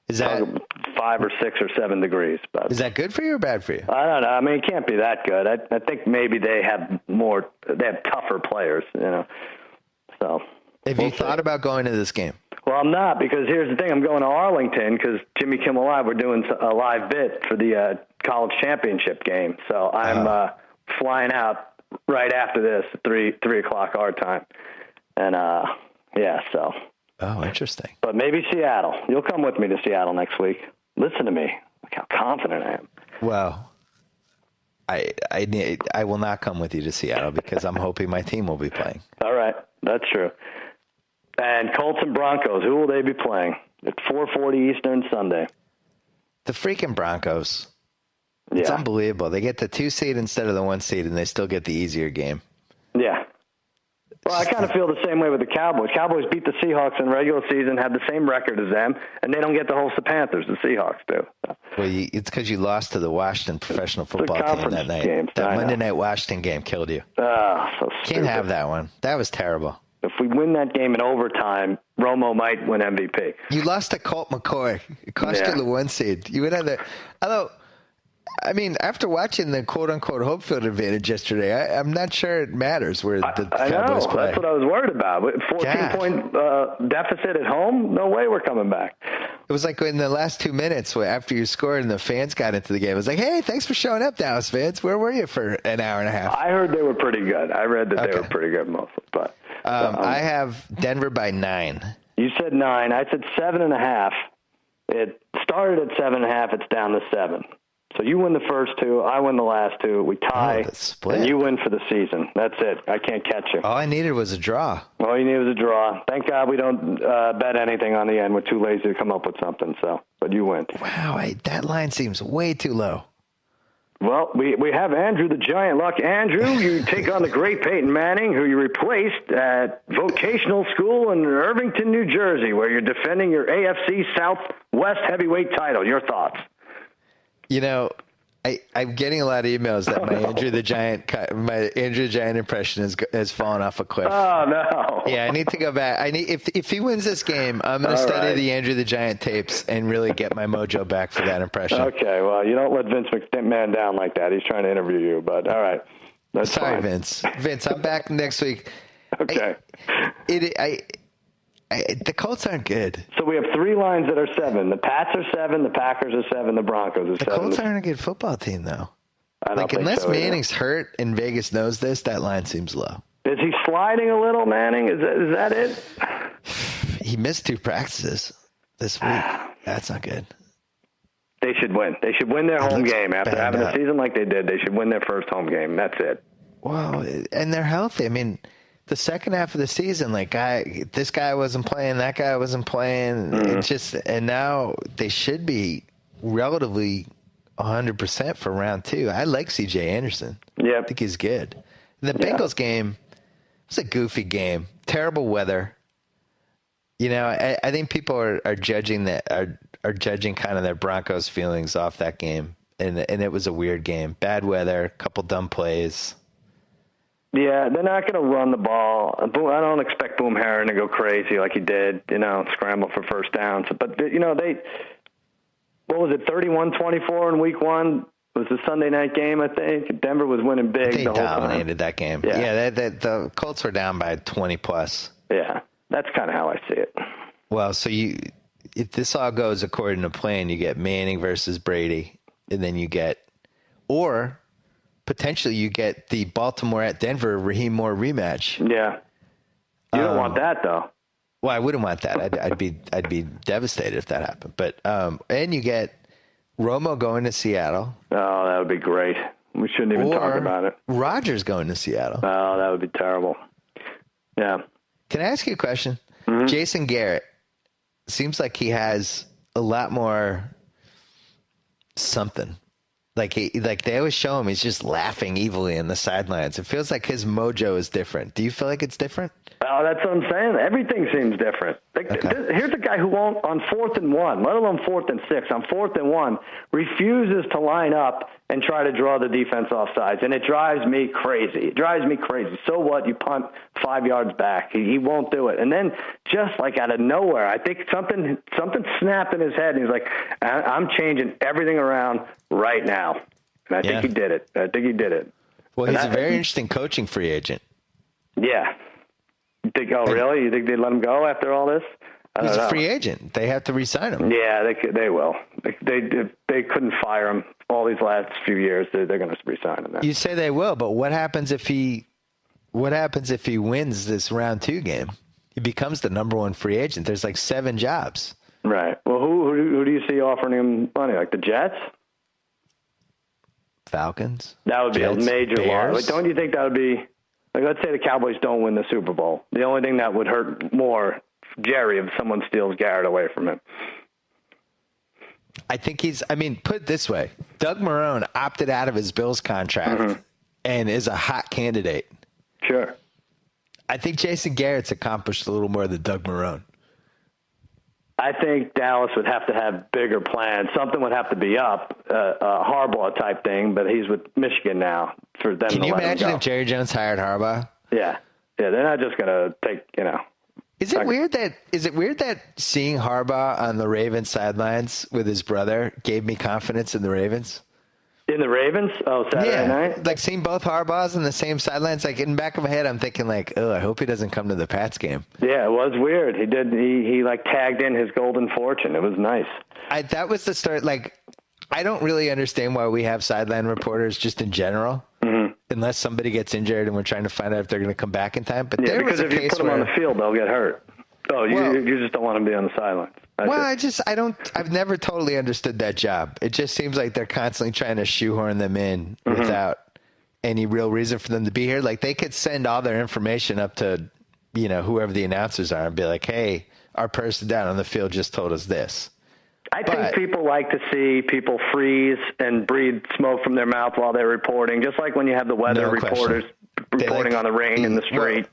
Is that 5 or 6 or 7 degrees? But is that good for you or bad for you? I don't know. I mean, it can't be that good. I think maybe they have tougher players, So, have you thought about going to this game? Well, I'm not, because here's the thing. I'm going to Arlington because Jimmy Kimmel Live, we're doing a live bit for the college championship game. So I'm flying out right after this, 3 o'clock our time. And, so. Oh, interesting. But maybe Seattle. You'll come with me to Seattle next week. Listen to me. Look how confident I am. Well, I will not come with you to Seattle because I'm hoping my team will be playing. All right. That's true. And Colts and Broncos, who will they be playing? At 4:40 Eastern Sunday. The freaking Broncos. It's unbelievable. They get the 2 seed instead of the 1 seed, and they still get the easier game. Yeah. Well, I kind of feel the same way with the Cowboys. Cowboys beat the Seahawks in regular season, have the same record as them, and they don't get to host the Panthers. The Seahawks do. Well, it's because you lost to the Washington professional football team that night. Games, that Monday night Washington game killed you. So stupid. Can't have that one. That was terrible. If we win that game in overtime, Romo might win MVP. You lost to Colt McCoy. It cost you the 1 seed. You would have the. Although, I mean, after watching the quote-unquote home field advantage yesterday, I'm not sure it matters where the Cowboys play. That's what I was worried about. 14-point deficit at home? No way we're coming back. It was like in the last 2 minutes after you scored and the fans got into the game. It was like, hey, thanks for showing up, Dallas fans. Where were you for an hour and a half? I heard they were pretty good. I read that they were pretty good mostly. But I have Denver by 9. You said 9. I said 7.5. It started at 7.5. It's down to 7. So you win the first 2, I win the last 2, we tie, and you win for the season. That's it. I can't catch you. All I needed was a draw. All you needed was a draw. Thank God we don't bet anything on the end. We're too lazy to come up with something. But you win. Wow, that line seems way too low. Well, we have Andrew the Giant Luck. Andrew, you take on the great Peyton Manning, who you replaced at vocational school in Irvington, New Jersey, where you're defending your AFC Southwest heavyweight title. Your thoughts? I'm getting a lot of emails that my Andrew the Giant impression has fallen off a cliff. Oh no! Yeah, I need to go back. If he wins this game, I'm going to study the Andrew the Giant tapes and really get my mojo back for that impression. Okay, well, you don't let Vince McMahon down like that. He's trying to interview you, but all right, that's Sorry, fine. Vince, I'm back next week. Okay. The Colts aren't good. So we have 3 lines that are 7. The Pats are 7, the Packers are 7, the Broncos are 7. The Colts aren't a good football team, though. I don't think unless so, Manning's hurt and Vegas knows this, that line seems low. Is he sliding a little, Manning? Is that it? He missed 2 practices this week. That's not good. They should win. They should win their home game. After having a season like they did, they should win their first home game. That's it. Wow, and they're healthy. I mean, the second half of the season, like this guy wasn't playing, that guy wasn't playing. And now they should be relatively 100% for round 2. I like C.J. Anderson. Yeah, I think he's good. The Bengals game was a goofy game. Terrible weather. You know, I think people are judging are judging kind of their Broncos feelings off that game, and it was a weird game. Bad weather, couple dumb plays. Yeah, they're not going to run the ball. I don't expect Boom Herron to go crazy like he did, scramble for first downs. But, what was it, 31-24 in week 1? It was a Sunday night game, I think. Denver was winning big the whole time. They dominated that game. Yeah, the Colts were down by 20+. Yeah, that's kind of how I see it. Well, so if this all goes according to plan, you get Manning versus Brady, and then or potentially you get the Baltimore at Denver Raheem Moore rematch. Yeah, you don't want that though. Well, I wouldn't want that. I'd be devastated if that happened. But and you get Romo going to Seattle. Oh, that would be great. We shouldn't even talk about it. Rodgers going to Seattle. Oh, that would be terrible. Yeah. Can I ask you a question? Mm-hmm. Jason Garrett seems like he has a lot more something. Like they always show him he's just laughing evilly in the sidelines. It feels like his mojo is different. Do you feel like it's different? Oh, that's what I'm saying. Everything seems different. Here's a guy who won't, on 4th and 1, let alone 4th and 6, on 4th and 1, refuses to line up and try to draw the defense off sides. And it drives me crazy. So what? You punt 5 yards back. He won't do it. And then just like out of nowhere, I think something snapped in his head. And he's like, I'm changing everything around right now. And I think he did it. Well, he's a very interesting coaching free agent. Yeah. You think, really? You think they'd let him go after all this? He's a free agent. They have to re-sign him. Yeah, they will. They couldn't fire him all these last few years. They're going to re-sign him. You say they will, but what happens if he wins this round 2 game? He becomes the number 1 free agent. There's like 7 jobs. Right. Well, who do you see offering him money? Like the Jets? Falcons? That would be a major loss. Like, don't you think that would be? Like, let's say the Cowboys don't win the Super Bowl. The only thing that would hurt more Jerry if someone steals Garrett away from him. I think put it this way. Doug Marrone opted out of his Bills contract and is a hot candidate. Sure. I think Jason Garrett's accomplished a little more than Doug Marrone. I think Dallas would have to have bigger plans. Something would have to be up, a Harbaugh type thing, but he's with Michigan now for them to let him go. Can you imagine if Jerry Jones hired Harbaugh? Yeah. Yeah, they're not just going to take, Is it weird that seeing Harbaugh on the Ravens sidelines with his brother gave me confidence in the Ravens? In the Ravens? Oh, Saturday night? Like seeing both Harbaughs on the same sidelines, like in the back of my head, I'm thinking like, oh, I hope he doesn't come to the Pats game. Yeah, it was weird. He did. He like tagged in his golden fortune. It was nice. That was the start. Like, I don't really understand why we have sideline reporters just in general, unless somebody gets injured and we're trying to find out if they're going to come back in time. But there was a case if you put them on the field, they'll get hurt. Oh, you just don't want them to be on the sidelines. I've never totally understood that job. It just seems like they're constantly trying to shoehorn them in without any real reason for them to be here. Like they could send all their information up to, whoever the announcers are and be like, hey, our person down on the field just told us this. I think people like to see people freeze and breathe smoke from their mouth while they're reporting, just like when you have the weather reporters reporting on the rain in the street,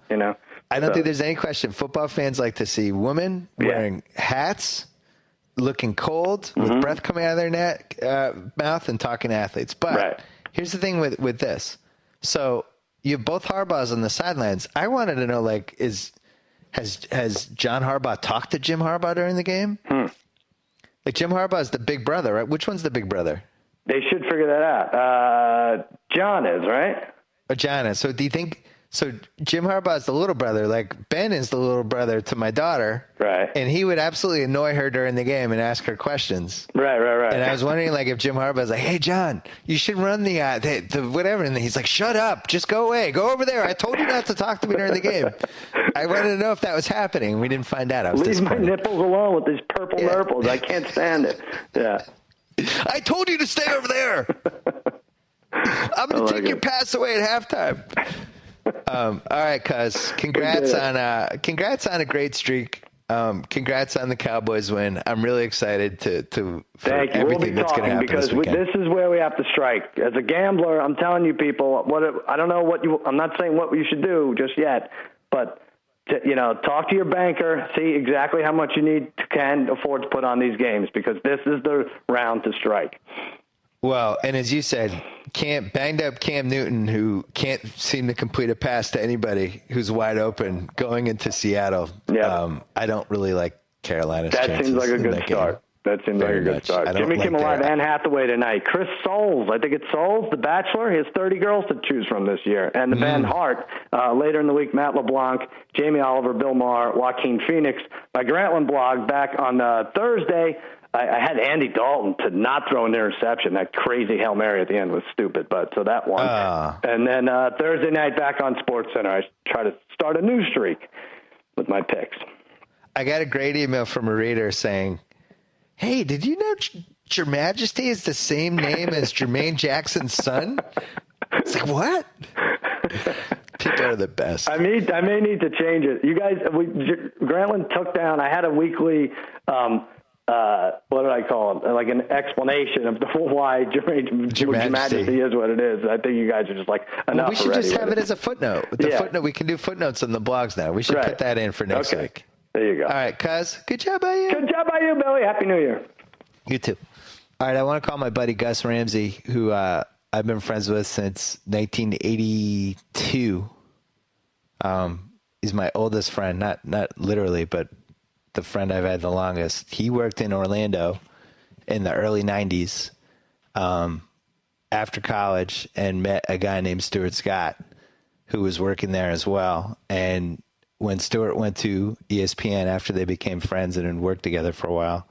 I don't think there's any question. Football fans like to see women wearing hats, looking cold, with breath coming out of their mouth, and talking to athletes. But here's the thing with this. So you have both Harbaughs on the sidelines. I wanted to know, like, has John Harbaugh talked to Jim Harbaugh during the game? Like, Jim Harbaugh is the big brother, right? Which one's the big brother? They should figure that out. John is, right? John is. So do you think... So Jim Harbaugh is the little brother, like Ben is the little brother to my daughter. Right. And he would absolutely annoy her during the game and ask her questions. Right. And I was wondering, like, if Jim Harbaugh's like, hey, John, you should run the whatever. And he's like, shut up. Just go away. Go over there. I told you not to talk to me during the game. I wanted to know if that was happening. We didn't find out. I was Leave my nipples alone with these purple nurples. I can't stand it. Yeah. I told you to stay over there. I'm going to take your pass away at halftime. All right, cuz. Congrats on a great streak. Congrats on the Cowboys win. I'm really excited for Thank you. everything that's going to happen because this weekend. this is where we have to strike. As a gambler, I'm telling you people, I don't know I'm not saying what you should do just yet, but talk to your banker, see exactly how much you can afford to put on these games, because this is the round to strike. Well, and as you said, banged up Cam Newton, who can't seem to complete a pass to anybody who's wide open going into Seattle. Yep. I don't really like Carolina's chances. That seems like a good start. That seems like a good start. Jimmy Kimmel Live, Anne Hathaway tonight. Chris Soules, I think it's Soules, The Bachelor. He has 30 girls to choose from this year. And the Ben Hart, later in the week, Matt LeBlanc, Jamie Oliver, Bill Maher, Joaquin Phoenix. My Grantland blog back on Thursday, I had Andy Dalton to not throw an interception. That crazy Hail Mary at the end was stupid, so that one. And then Thursday night back on SportsCenter, I try to start a new streak with my picks. I got a great email from a reader saying, "Hey, did you know Your Majesty is the same name as Jermaine Jackson's son?" It's like, what? People are the best. I may need to change it. You guys, Grantland took down, I had a weekly what did I call it? Like an explanation of why Your Majesty is what it is. I think you guys are just like, enough. We should just have it as a footnote. Footnote, we can do footnotes on the blogs now. We should put that in for next week. There you go. All right, cuz. Good job by you. Good job by you, Billy. Happy New Year. You too. All right, I want to call my buddy Gus Ramsey, who I've been friends with since 1982. He's my oldest friend, not literally, but the friend I've had the longest. He worked in Orlando in the early 90s after college and met a guy named Stuart Scott who was working there as well. And when Stuart went to ESPN after they became friends and had worked together for a while,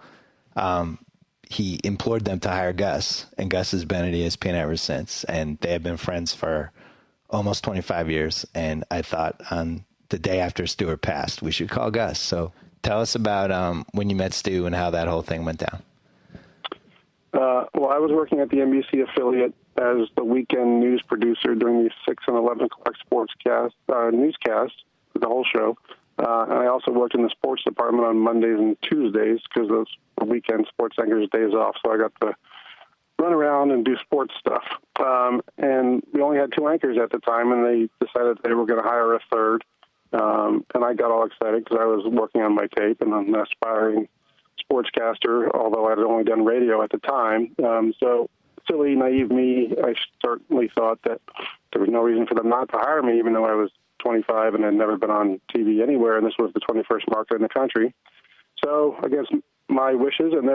he implored them to hire Gus. And Gus has been at ESPN ever since. And they have been friends for almost 25 years. And I thought on the day after Stuart passed, we should call Gus. So tell us about when you met Stu and how that whole thing went down. Well, I was working at the NBC affiliate as the weekend news producer during the 6 and 11 o'clock newscast, the whole show. And I also worked in the sports department on Mondays and Tuesdays because those were weekend sports anchors' days off. So I got to run around and do sports stuff. And we only had 2 anchors at the time, and they decided they were going to hire a third. And I got all excited because I was working on my tape and I'm an aspiring sportscaster, although I'd only done radio at the time. So silly, naive me, I certainly thought that there was no reason for them not to hire me, even though I was 25 and had never been on TV anywhere, and this was the 21st market in the country. So against my wishes and in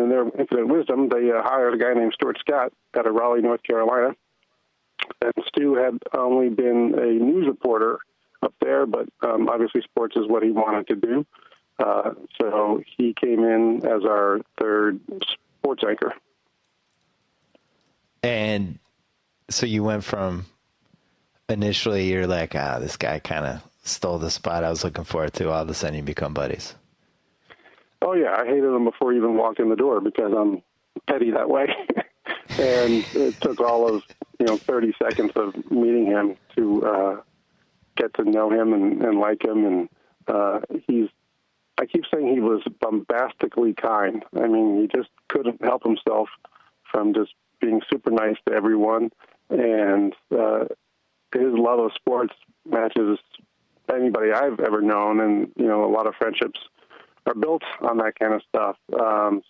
their infinite wisdom, they hired a guy named Stuart Scott out of Raleigh, North Carolina. And Stu had only been a news reporter up there, but obviously sports is what he wanted to do. So he came in as our third sports anchor. And so you went from initially you're like, this guy kind of stole the spot I was looking forward to. All of a sudden you become buddies. Oh, yeah. I hated him before he even walked in the door because I'm petty that way. And it took all of 30 seconds of meeting him to get to know him and like him. And I keep saying he was bombastically kind. I mean, he just couldn't help himself from just being super nice to everyone. And his love of sports matches anybody I've ever known. And, a lot of friendships are built on that kind of stuff. And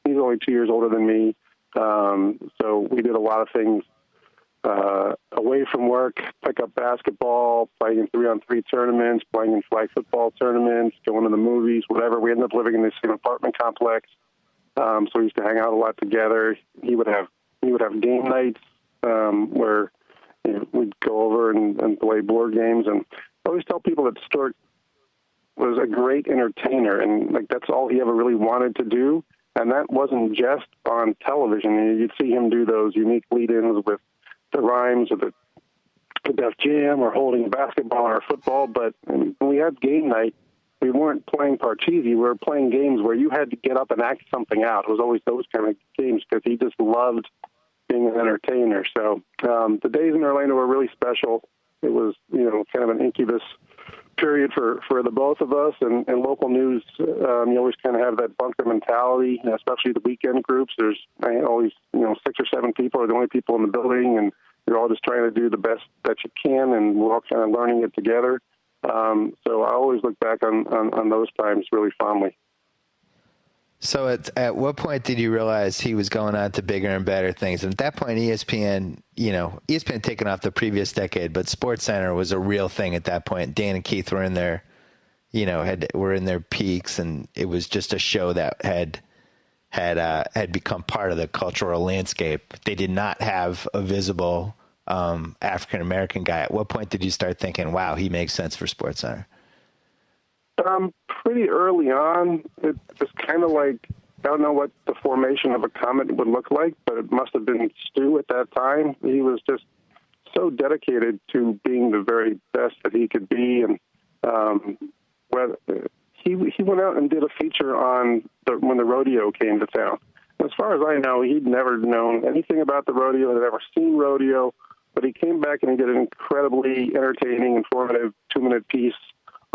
he's only 2 years older than me. So we did a lot of things away from work, pick up basketball, playing in 3-on-3 tournaments, playing in flag football tournaments, going to the movies, whatever. We ended up living in the same apartment complex. So we used to hang out a lot together. He would have game nights where we'd go over and play board games. And I always tell people that Stuart was a great entertainer, and that's all he ever really wanted to do. And that wasn't just on television. You'd see him do those unique lead-ins with the rhymes or the Def Jam or holding a basketball or football. But when we had game night, we weren't playing Parcheesi. We were playing games where you had to get up and act something out. It was always those kind of games because he just loved being an entertainer. So the days in Orlando were really special. It was, kind of an incubus period for the both of us, and local news. You always kind of have that bunker mentality, especially the weekend groups. There's always 6 or 7 people are the only people in the building, and you're all just trying to do the best that you can, and we're all kind of learning it together. So I always look back on those times really fondly. So at what point did you realize he was going on to bigger and better things? And at that point, ESPN had taken off the previous decade, but SportsCenter was a real thing at that point. Dan and Keith were in their, were in their peaks, and it was just a show that had become part of the cultural landscape. They did not have a visible African-American guy. At what point did you start thinking, wow, he makes sense for SportsCenter? Pretty early on. It was kind of like, I don't know what the formation of a comet would look like, but it must have been Stu at that time. He was just so dedicated to being the very best that he could be. And he went out and did a feature on when the rodeo came to town. As far as I know, he'd never known anything about the rodeo, had never seen rodeo, but he came back and he did an incredibly entertaining, informative 2-minute piece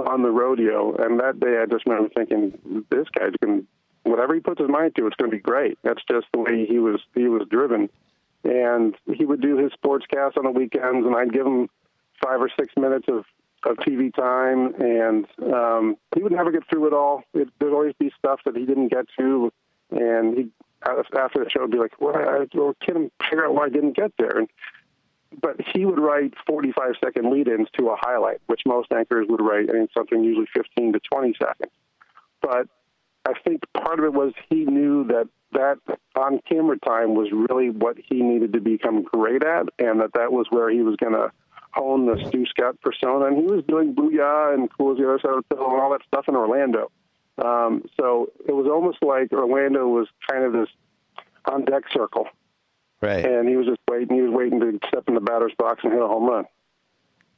on the rodeo. And that day I just remember thinking, this guy's going to, whatever he puts his mind to, it's going to be great. That's just the way he was driven. And he would do his sportscast on the weekends, and I'd give him 5 or 6 minutes of TV time, and he would never get through it all. There'd always be stuff that he didn't get to, and he after the show would be like, well, can't figure out why I didn't get there. But he would write 45-second lead-ins to a highlight, which most anchors would write, something usually 15 to 20 seconds. But I think part of it was he knew that on-camera time was really what he needed to become great at, and that was where he was going to hone the Stuart Scott persona. And he was doing Booyah and Cool as the Other Side of the Pill and all that stuff in Orlando. So it was almost like Orlando was kind of this on-deck circle. Right. And he was just waiting. He was waiting to step in the batter's box and hit a home run.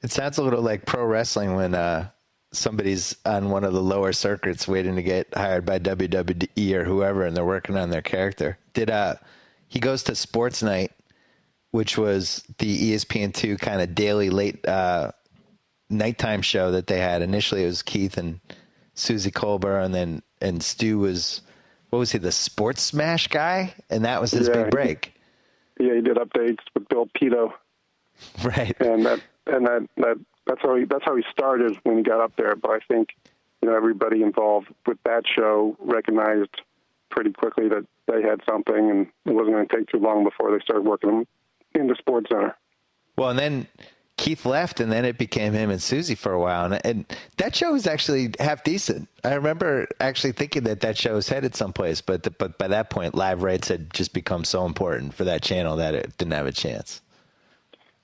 It sounds a little like pro wrestling when somebody's on one of the lower circuits waiting to get hired by WWE or whoever, and they're working on their character. He goes to Sports Night, which was the ESPN2 kind of daily late nighttime show that they had. Initially, it was Keith and Susie Colbert, and Stu was, what was he, the Sports Smash guy? And that was his big break. Yeah, he did updates with Bill Pito. Right. And that's how he started when he got up there. But I think, everybody involved with that show recognized pretty quickly that they had something, and it wasn't going to take too long before they started working them into SportsCenter. Well, and then Keith left, and then it became him and Susie for a while. And that show was actually half decent. I remember actually thinking that show was headed someplace, but by that point, live rights had just become so important for that channel that it didn't have a chance.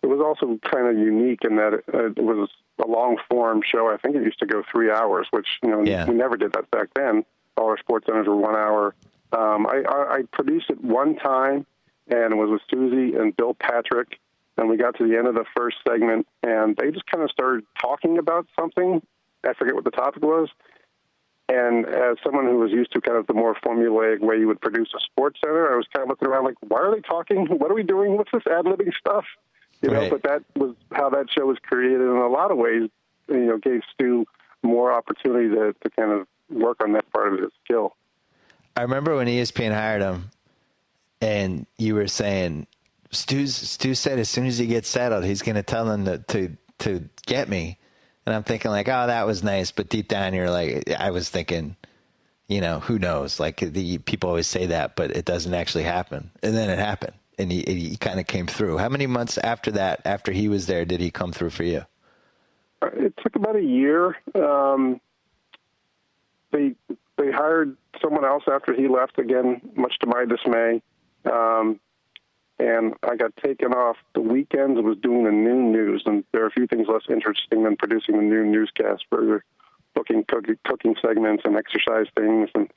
It was also kind of unique in that it was a long-form show. I think it used to go 3 hours, which we never did that back then. All our sports centers were 1 hour. I produced it one time, and it was with Susie and Bill Patrick. And we got to the end of the first segment, and they just kind of started talking about something. I forget what the topic was. And as someone who was used to kind of the more formulaic way you would produce a sports center, I was kind of looking around like, why are they talking? What are we doing? What's this ad-libbing stuff? Right. But that was how that show was created. In a lot of ways, gave Stu more opportunity to kind of work on that part of his skill. I remember when ESPN hired him, and you were saying, Stu said as soon as he gets settled, he's going to tell them to get me. And I'm thinking like, oh, that was nice. But deep down, you're like, I was thinking, who knows? Like people always say that, but it doesn't actually happen. And then it happened, and he kind of came through. How many months after that, after he was there, did he come through for you? It took about a year. They hired someone else after he left, again, much to my dismay. And I got taken off the weekends. I was doing the noon news, and there are a few things less interesting than producing the noon newscast, where you're booking cooking segments and exercise things. And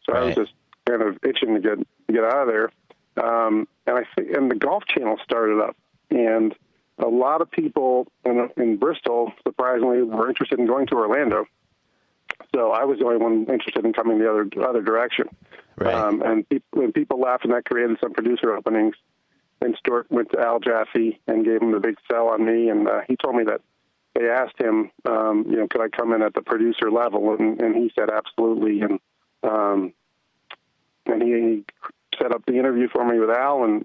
so I was just kind of itching to get out of there. And the Golf Channel started up, and a lot of people in Bristol, surprisingly, were interested in going to Orlando. So I was the only one interested in coming the other direction. Right. And people laughed, and that created some producer openings. and Stuart went to Al Jaffe and gave him the big sell on me. And he told me that they asked him, could I come in at the producer level? And he said, absolutely. And he set up the interview for me with Al, and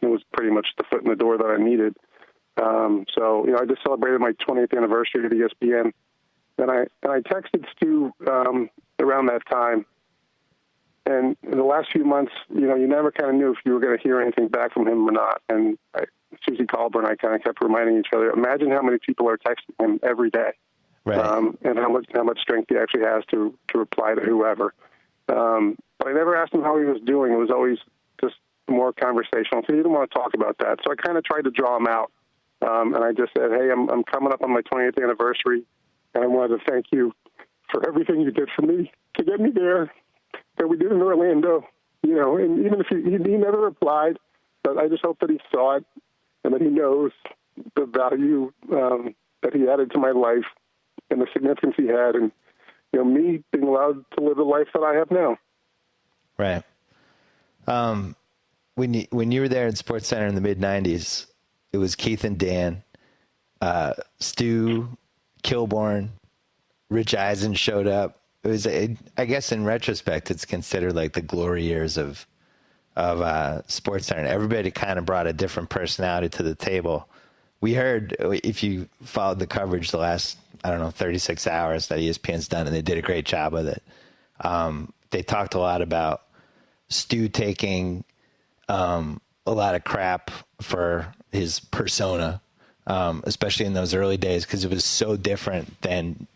it was pretty much the foot in the door that I needed. So I just celebrated my 20th anniversary at ESPN, and I texted Stu around that time. And in the last few months, you never kind of knew if you were going to hear anything back from him or not. And Susie Colbert and I kind of kept reminding each other, imagine how many people are texting him every day, right. And how much strength he actually has to reply to whoever. But I never asked him how he was doing. It was always just more conversational. So he didn't want to talk about that. So I kind of tried to draw him out. And I just said, hey, I'm coming up on my 20th anniversary, and I wanted to thank you for everything you did for me to get me there that we did in Orlando. And even if he never replied, but I just hope that he saw it and that he knows the value that he added to my life and the significance he had, and me being allowed to live the life that I have now. Right. When you were there in SportsCenter in the mid-'90s, it was Keith and Dan, Stu, Kilborn, Rich Eisen showed up. It was, I guess, in retrospect, it's considered like the glory years of SportsCenter. Everybody kind of brought a different personality to the table. We heard, if you followed the coverage the last, 36 hours that ESPN's done, and they did a great job with it. They talked a lot about Stu taking a lot of crap for his persona, especially in those early days, because it was so different than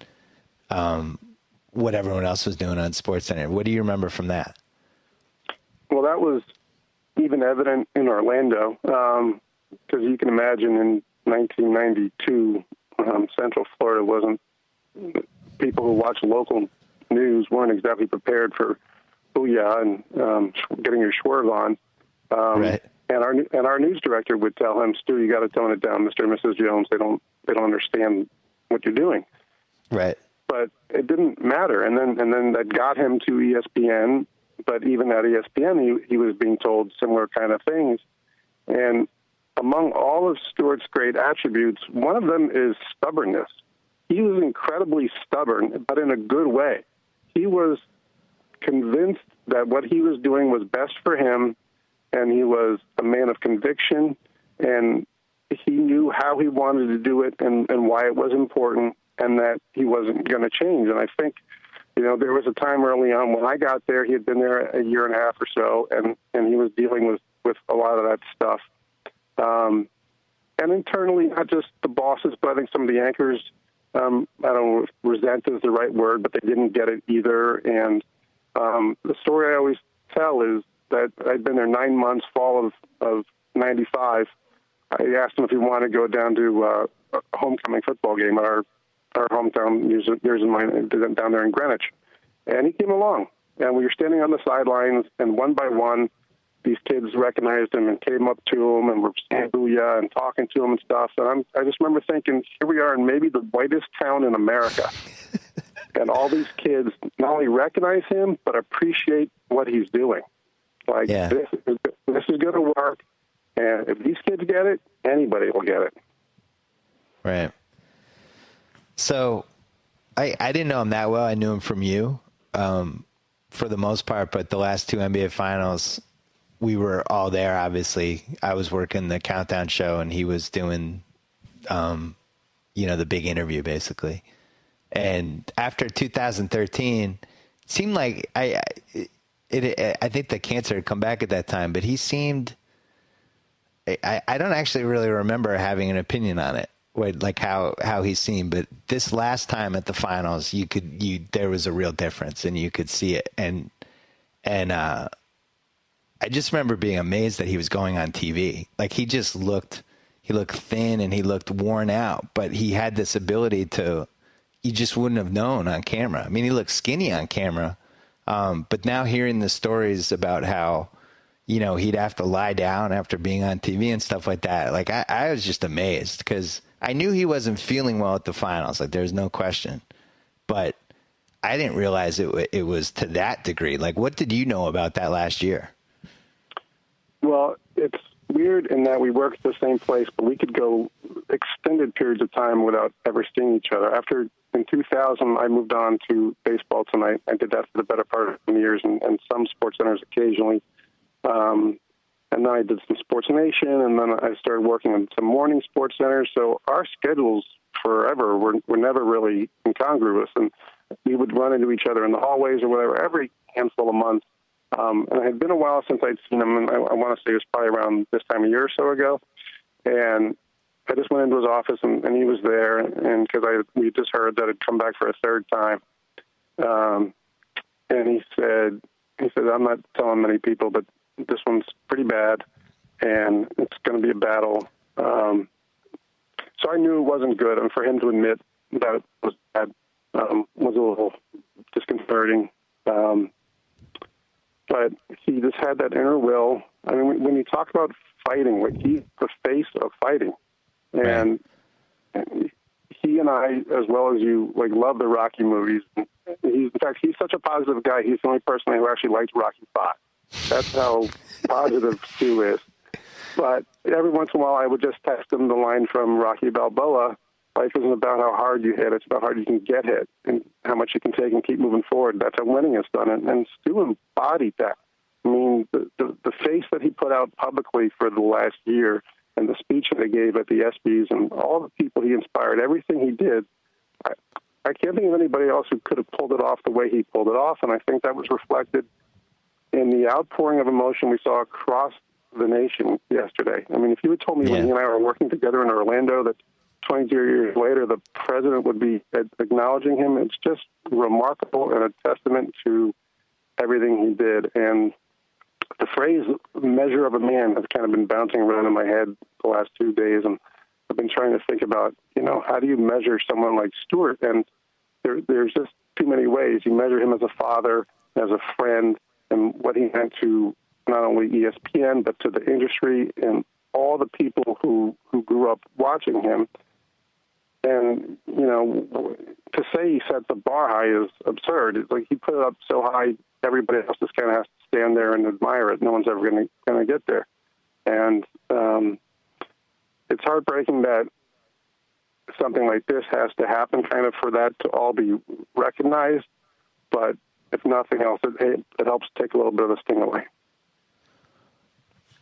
what everyone else was doing on SportsCenter. What do you remember from that? Well, that was even evident in Orlando, because you can imagine in 1992, Central Florida wasn't, people who watch local news weren't exactly prepared for booyah and getting your swerve on. Right. And our news director would tell him, Stu, you got to tone it down, Mr. and Mrs. Jones. They don't understand what you're doing. Right. But it didn't matter. And then that got him to ESPN. But even at ESPN, he was being told similar kind of things. And among all of Stuart's great attributes, one of them is stubbornness. He was incredibly stubborn, but in a good way. He was convinced that what he was doing was best for him, and he was a man of conviction, and he knew how he wanted to do it and why it was important, and that he wasn't going to change. And I think, there was a time early on when I got there, he had been there a year and a half or so, and he was dealing with a lot of that stuff. And internally, not just the bosses, but I think some of the anchors, I don't know if resent is the right word, but they didn't get it either. And the story I always tell is that I'd been there 9 months, fall of 95. I asked him if he wanted to go down to a homecoming football game at our hometown, yours and mine, down there in Greenwich. And he came along, and we were standing on the sidelines, and one by one, these kids recognized him and came up to him and were saying booyah and talking to him and stuff. And I just remember thinking, here we are in maybe the whitest town in America. And all these kids not only recognize him, but appreciate what he's doing. Like, yeah. This is going to work. And if these kids get it, anybody will get it. Right. So I didn't know him that well. I knew him from you for the most part, but the last two NBA finals, we were all there, obviously. I was working the countdown show, and he was doing, the big interview, basically. And after 2013, it seemed like I think the cancer had come back at that time, but he seemed – I don't actually really remember having an opinion on it, like how he seemed. But this last time at the finals, there was a real difference, and you could see it. And I just remember being amazed that he was going on TV. Like, he looked thin and he looked worn out, but he had this ability to, you just wouldn't have known on camera. I mean, he looked skinny on camera. But now hearing the stories about how, he'd have to lie down after being on TV and stuff like that. Like, I was just amazed because I knew he wasn't feeling well at the finals. Like, there's no question, but I didn't realize it was to that degree. Like, what did you know about that last year? Well, it's weird in that we worked at the same place, but we could go extended periods of time without ever seeing each other. In 2000, I moved on to Baseball Tonight. I did that for the better part of 10 years and some sports centers occasionally. And then I did some Sports Nation, and then I started working on some morning sports centers. So our schedules forever were never really incongruous, and we would run into each other in the hallways or whatever every handful of months. And it had been a while since I'd seen him, and I want to say it was probably around this time a year or so ago. And I just went into his office, and he was there, and because we just heard that he'd come back for a third time. And he said, I'm not telling many people, but this one's pretty bad, and it's going to be a battle. So I knew it wasn't good, and for him to admit that it was bad was a little disconcerting. But he just had that inner will. I mean, when you talk about fighting, like, he's the face of fighting. And he and I, as well as you, like, love the Rocky movies. In fact, he's such a positive guy. He's the only person who actually likes Rocky V. That's how positive Stu is. But every once in a while, I would just text him the line from Rocky Balboa: "Life isn't about how hard you hit; it's about how hard you can get hit and how much you can take and keep moving forward." That's how winning is done. And Stu embodied that. I mean, the face that he put out publicly for the last year, and the speech that he gave at the ESPYs, and all the people he inspired, everything he did, I can't think of anybody else who could have pulled it off the way he pulled it off. And I think that was reflected in the outpouring of emotion we saw across the nation yesterday. I mean, if you had told me when he and I were working together in Orlando that 22 years later the president would be acknowledging him, it's just remarkable and a testament to everything he did. And the phrase "measure of a man" has kind of been bouncing around in my head the last 2 days, and I've been trying to think about, how do you measure someone like Stuart? And there's just too many ways. You measure him as a father, as a friend, and what he meant to not only ESPN, but to the industry and all the people who grew up watching him. And, to say he set the bar high is absurd. It's like he put it up so high, everybody else just kind of has to stand there and admire it. No one's ever going to get there. And it's heartbreaking that something like this has to happen kind of for that to all be recognized. But if nothing else, it helps take a little bit of the sting away.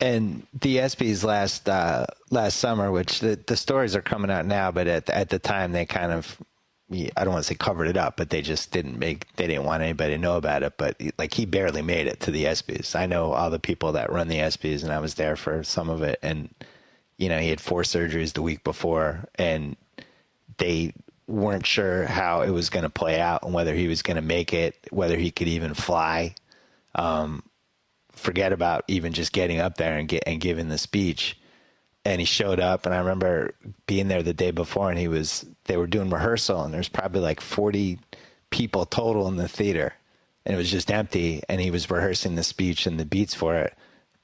And the ESPYs last summer, which the stories are coming out now, but at the time they kind of, I don't want to say covered it up, but they just didn't want anybody to know about it. But like, he barely made it to the ESPYs. I know all the people that run the ESPYs, and I was there for some of it. And, he had 4 surgeries the week before, and they weren't sure how it was going to play out and whether he was going to make it, whether he could even fly. Forget about even just getting up there and giving the speech. And he showed up, and I remember being there the day before, and they were doing rehearsal, and there's probably like 40 people total in the theater, and it was just empty. And he was rehearsing the speech and the beats for it,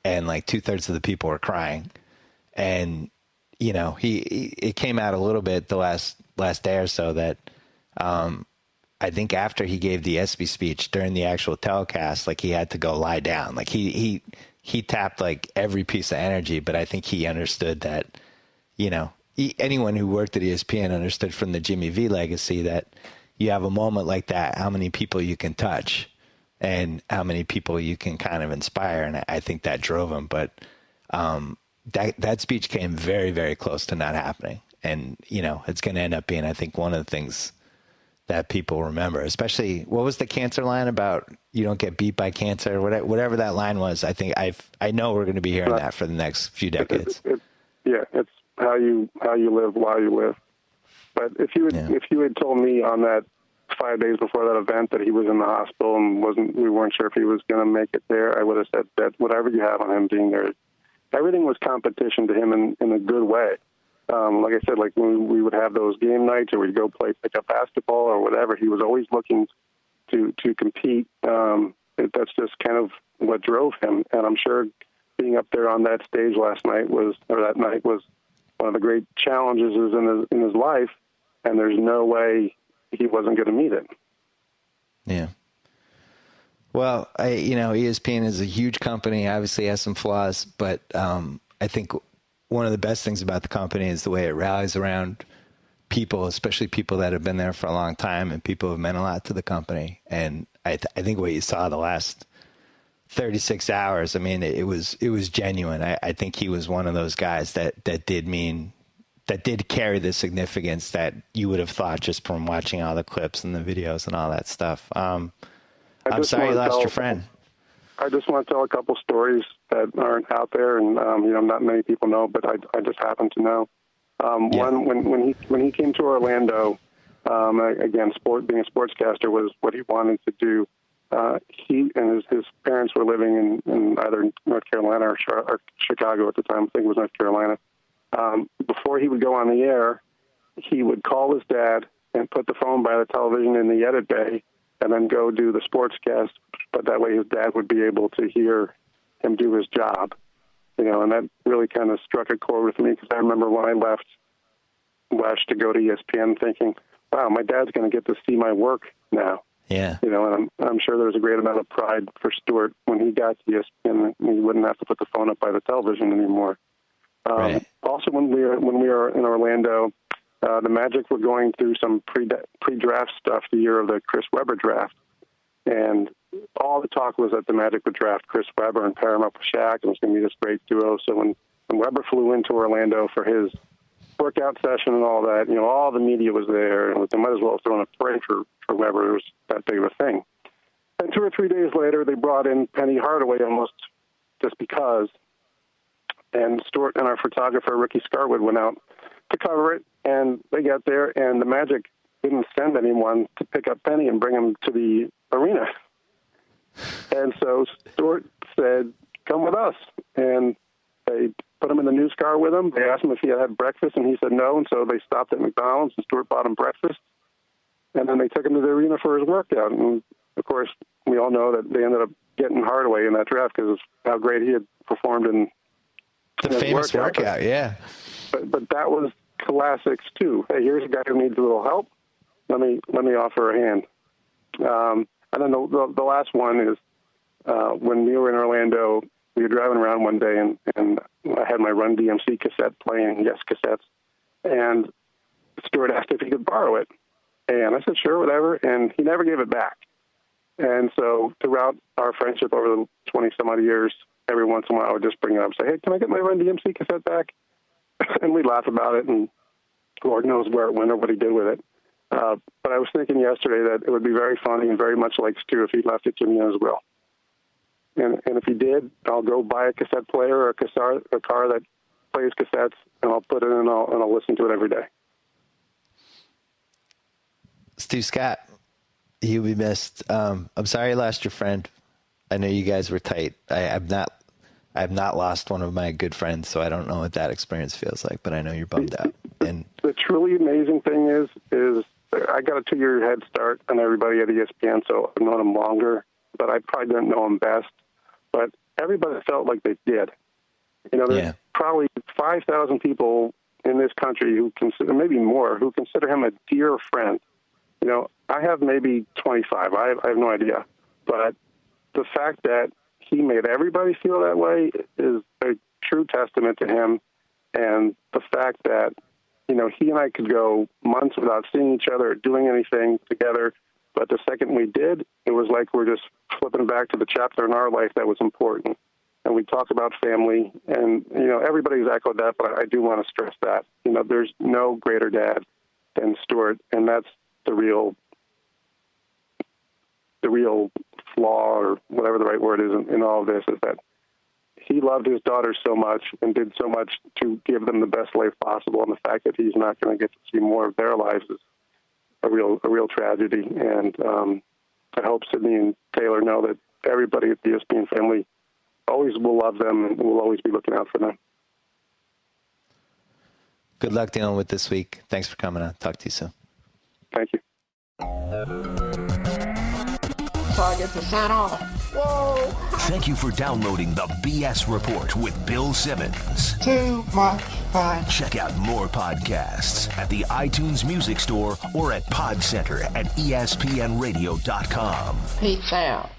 and like 2/3 of the people were crying. And it came out a little bit the last day or so that I think after he gave the ESPY speech during the actual telecast, like, he had to go lie down. Like, he tapped like every piece of energy, but I think he understood that, anyone who worked at ESPN understood from the Jimmy V legacy that you have a moment like that, how many people you can touch and how many people you can kind of inspire. And I think that drove him. But that speech came very, very close to not happening. And, it's going to end up being, I think, one of the things that people remember, especially, what was the cancer line about? You don't get beat by cancer, whatever that line was. I think I know we're going to be hearing that for the next few decades. It's how you live while you live. But if you had told me on that 5 days before that event that he was in the hospital and we weren't sure if he was going to make it there, I would have said that whatever you have on him being there, everything was competition to him in a good way. Like I said, like when we would have those game nights or we'd go play pickup basketball or whatever, he was always looking to compete. That's just kind of what drove him. And I'm sure being up there on that stage that night was one of the great challenges in his life. And there's no way he wasn't going to meet it. Yeah. Well, ESPN is a huge company, obviously has some flaws, but I think one of the best things about the company is the way it rallies around people, especially people that have been there for a long time and people who have meant a lot to the company. And I think what you saw the last 36 hours, I mean, it was genuine. I think he was one of those guys that did carry the significance that you would have thought just from watching all the clips and the videos and all that stuff. I'm sorry you lost your friend. I just want to tell a couple stories that aren't out there, and not many people know, but I just happen to know. One, when he came to Orlando, again, being a sportscaster was what he wanted to do. He and his parents were living in either North Carolina or Chicago at the time. I think it was North Carolina. Before he would go on the air, he would call his dad and put the phone by the television in the edit bay and then go do the sportscast. But that way his dad would be able to hear him do his job. And that really kind of struck a chord with me because I remember when I left WESH to go to ESPN thinking, wow, my dad's going to get to see my work now. Yeah. And I'm sure there was a great amount of pride for Stuart when he got to ESPN and he wouldn't have to put the phone up by the television anymore. Right. Also, when we were in Orlando, the Magic were going through some pre-draft stuff the year of the Chris Webber draft. And all the talk was that the Magic would draft Chris Webber and pair him up with Shaq, and it was going to be this great duo. So when Webber flew into Orlando for his workout session and all that, all the media was there, and they might as well have thrown a parade for Webber. It was that big of a thing. And 2 or 3 days later, they brought in Penny Hardaway almost just because. And Stuart and our photographer, Ricky Scarwood, went out to cover it, and they got there, and the Magic didn't send anyone to pick up Penny and bring him to the arena. And so Stuart said, come with us. And they put him in the news car with him. They asked him if he had breakfast, and he said no, and so they stopped at McDonald's, and Stuart bought him breakfast. And then they took him to the arena for his workout. And, of course, we all know that they ended up getting Hardaway in that draft because of how great he had performed in the famous workout, yeah. But that was classics too. Hey, here's a guy who needs a little help. Let me offer a hand. And then the last one is when we were in Orlando. We were driving around one day, and I had my Run DMC cassette playing, Yes Cassettes, and Stuart asked if he could borrow it, and I said sure, whatever, and he never gave it back. And so throughout our friendship over the 20-some-odd years, every once in a while I would just bring it up and say, hey, can I get my Run DMC cassette back? And we'd laugh about it, and Lord knows where it went or what he did with it. But I was thinking yesterday that it would be very funny and very much like Stu if he left it to me as well. And if he did, I'll go buy a cassette player or a car that plays cassettes, and I'll put it in and I'll listen to it every day. Stuart Scott, you'll be missed. I'm sorry you lost your friend. I know you guys were tight. I have not lost one of my good friends, so I don't know what that experience feels like, but I know you're bummed out. And the truly amazing thing is I got a 2-year head start on everybody at ESPN, so I've known him longer, but I probably didn't know him best. But everybody felt like they did. There's probably 5,000 people in this country who consider, maybe more, who consider him a dear friend. I have maybe 25. I have no idea. But the fact that he made everybody feel that way is a true testament to him. And the fact that, he and I could go months without seeing each other or doing anything together. But the second we did, it was like we're just flipping back to the chapter in our life that was important. And we talk about family, and, everybody's echoed that, but I do want to stress that, there's no greater dad than Stuart, and that's the real flaw, or whatever the right word is in all of this, is that he loved his daughters so much and did so much to give them the best life possible. And the fact that he's not going to get to see more of their lives is a real tragedy. And I hope Sydney and Taylor know that everybody at the ESPN family always will love them and will always be looking out for them. Good luck dealing with this week. Thanks for coming on. Talk to you soon. Thank you. So I get to sign off. Whoa! Thank you for downloading the BS Report with Bill Simmons. Too much fun. Check out more podcasts at the iTunes Music Store or at Podcenter at ESPNradio.com. Peace out.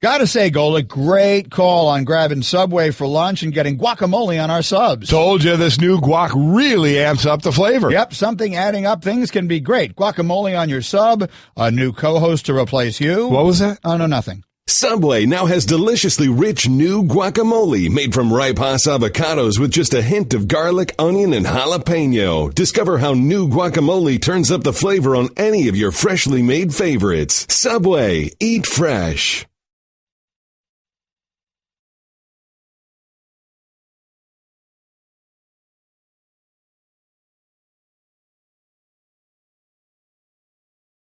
Gotta say, Golick, great call on grabbing Subway for lunch and getting guacamole on our subs. Told you this new guac really amps up the flavor. Yep, something adding up things can be great. Guacamole on your sub, a new co-host to replace you. What was that? Oh, no, nothing. Subway now has deliciously rich new guacamole made from ripe Hass avocados with just a hint of garlic, onion, and jalapeno. Discover how new guacamole turns up the flavor on any of your freshly made favorites. Subway, eat fresh.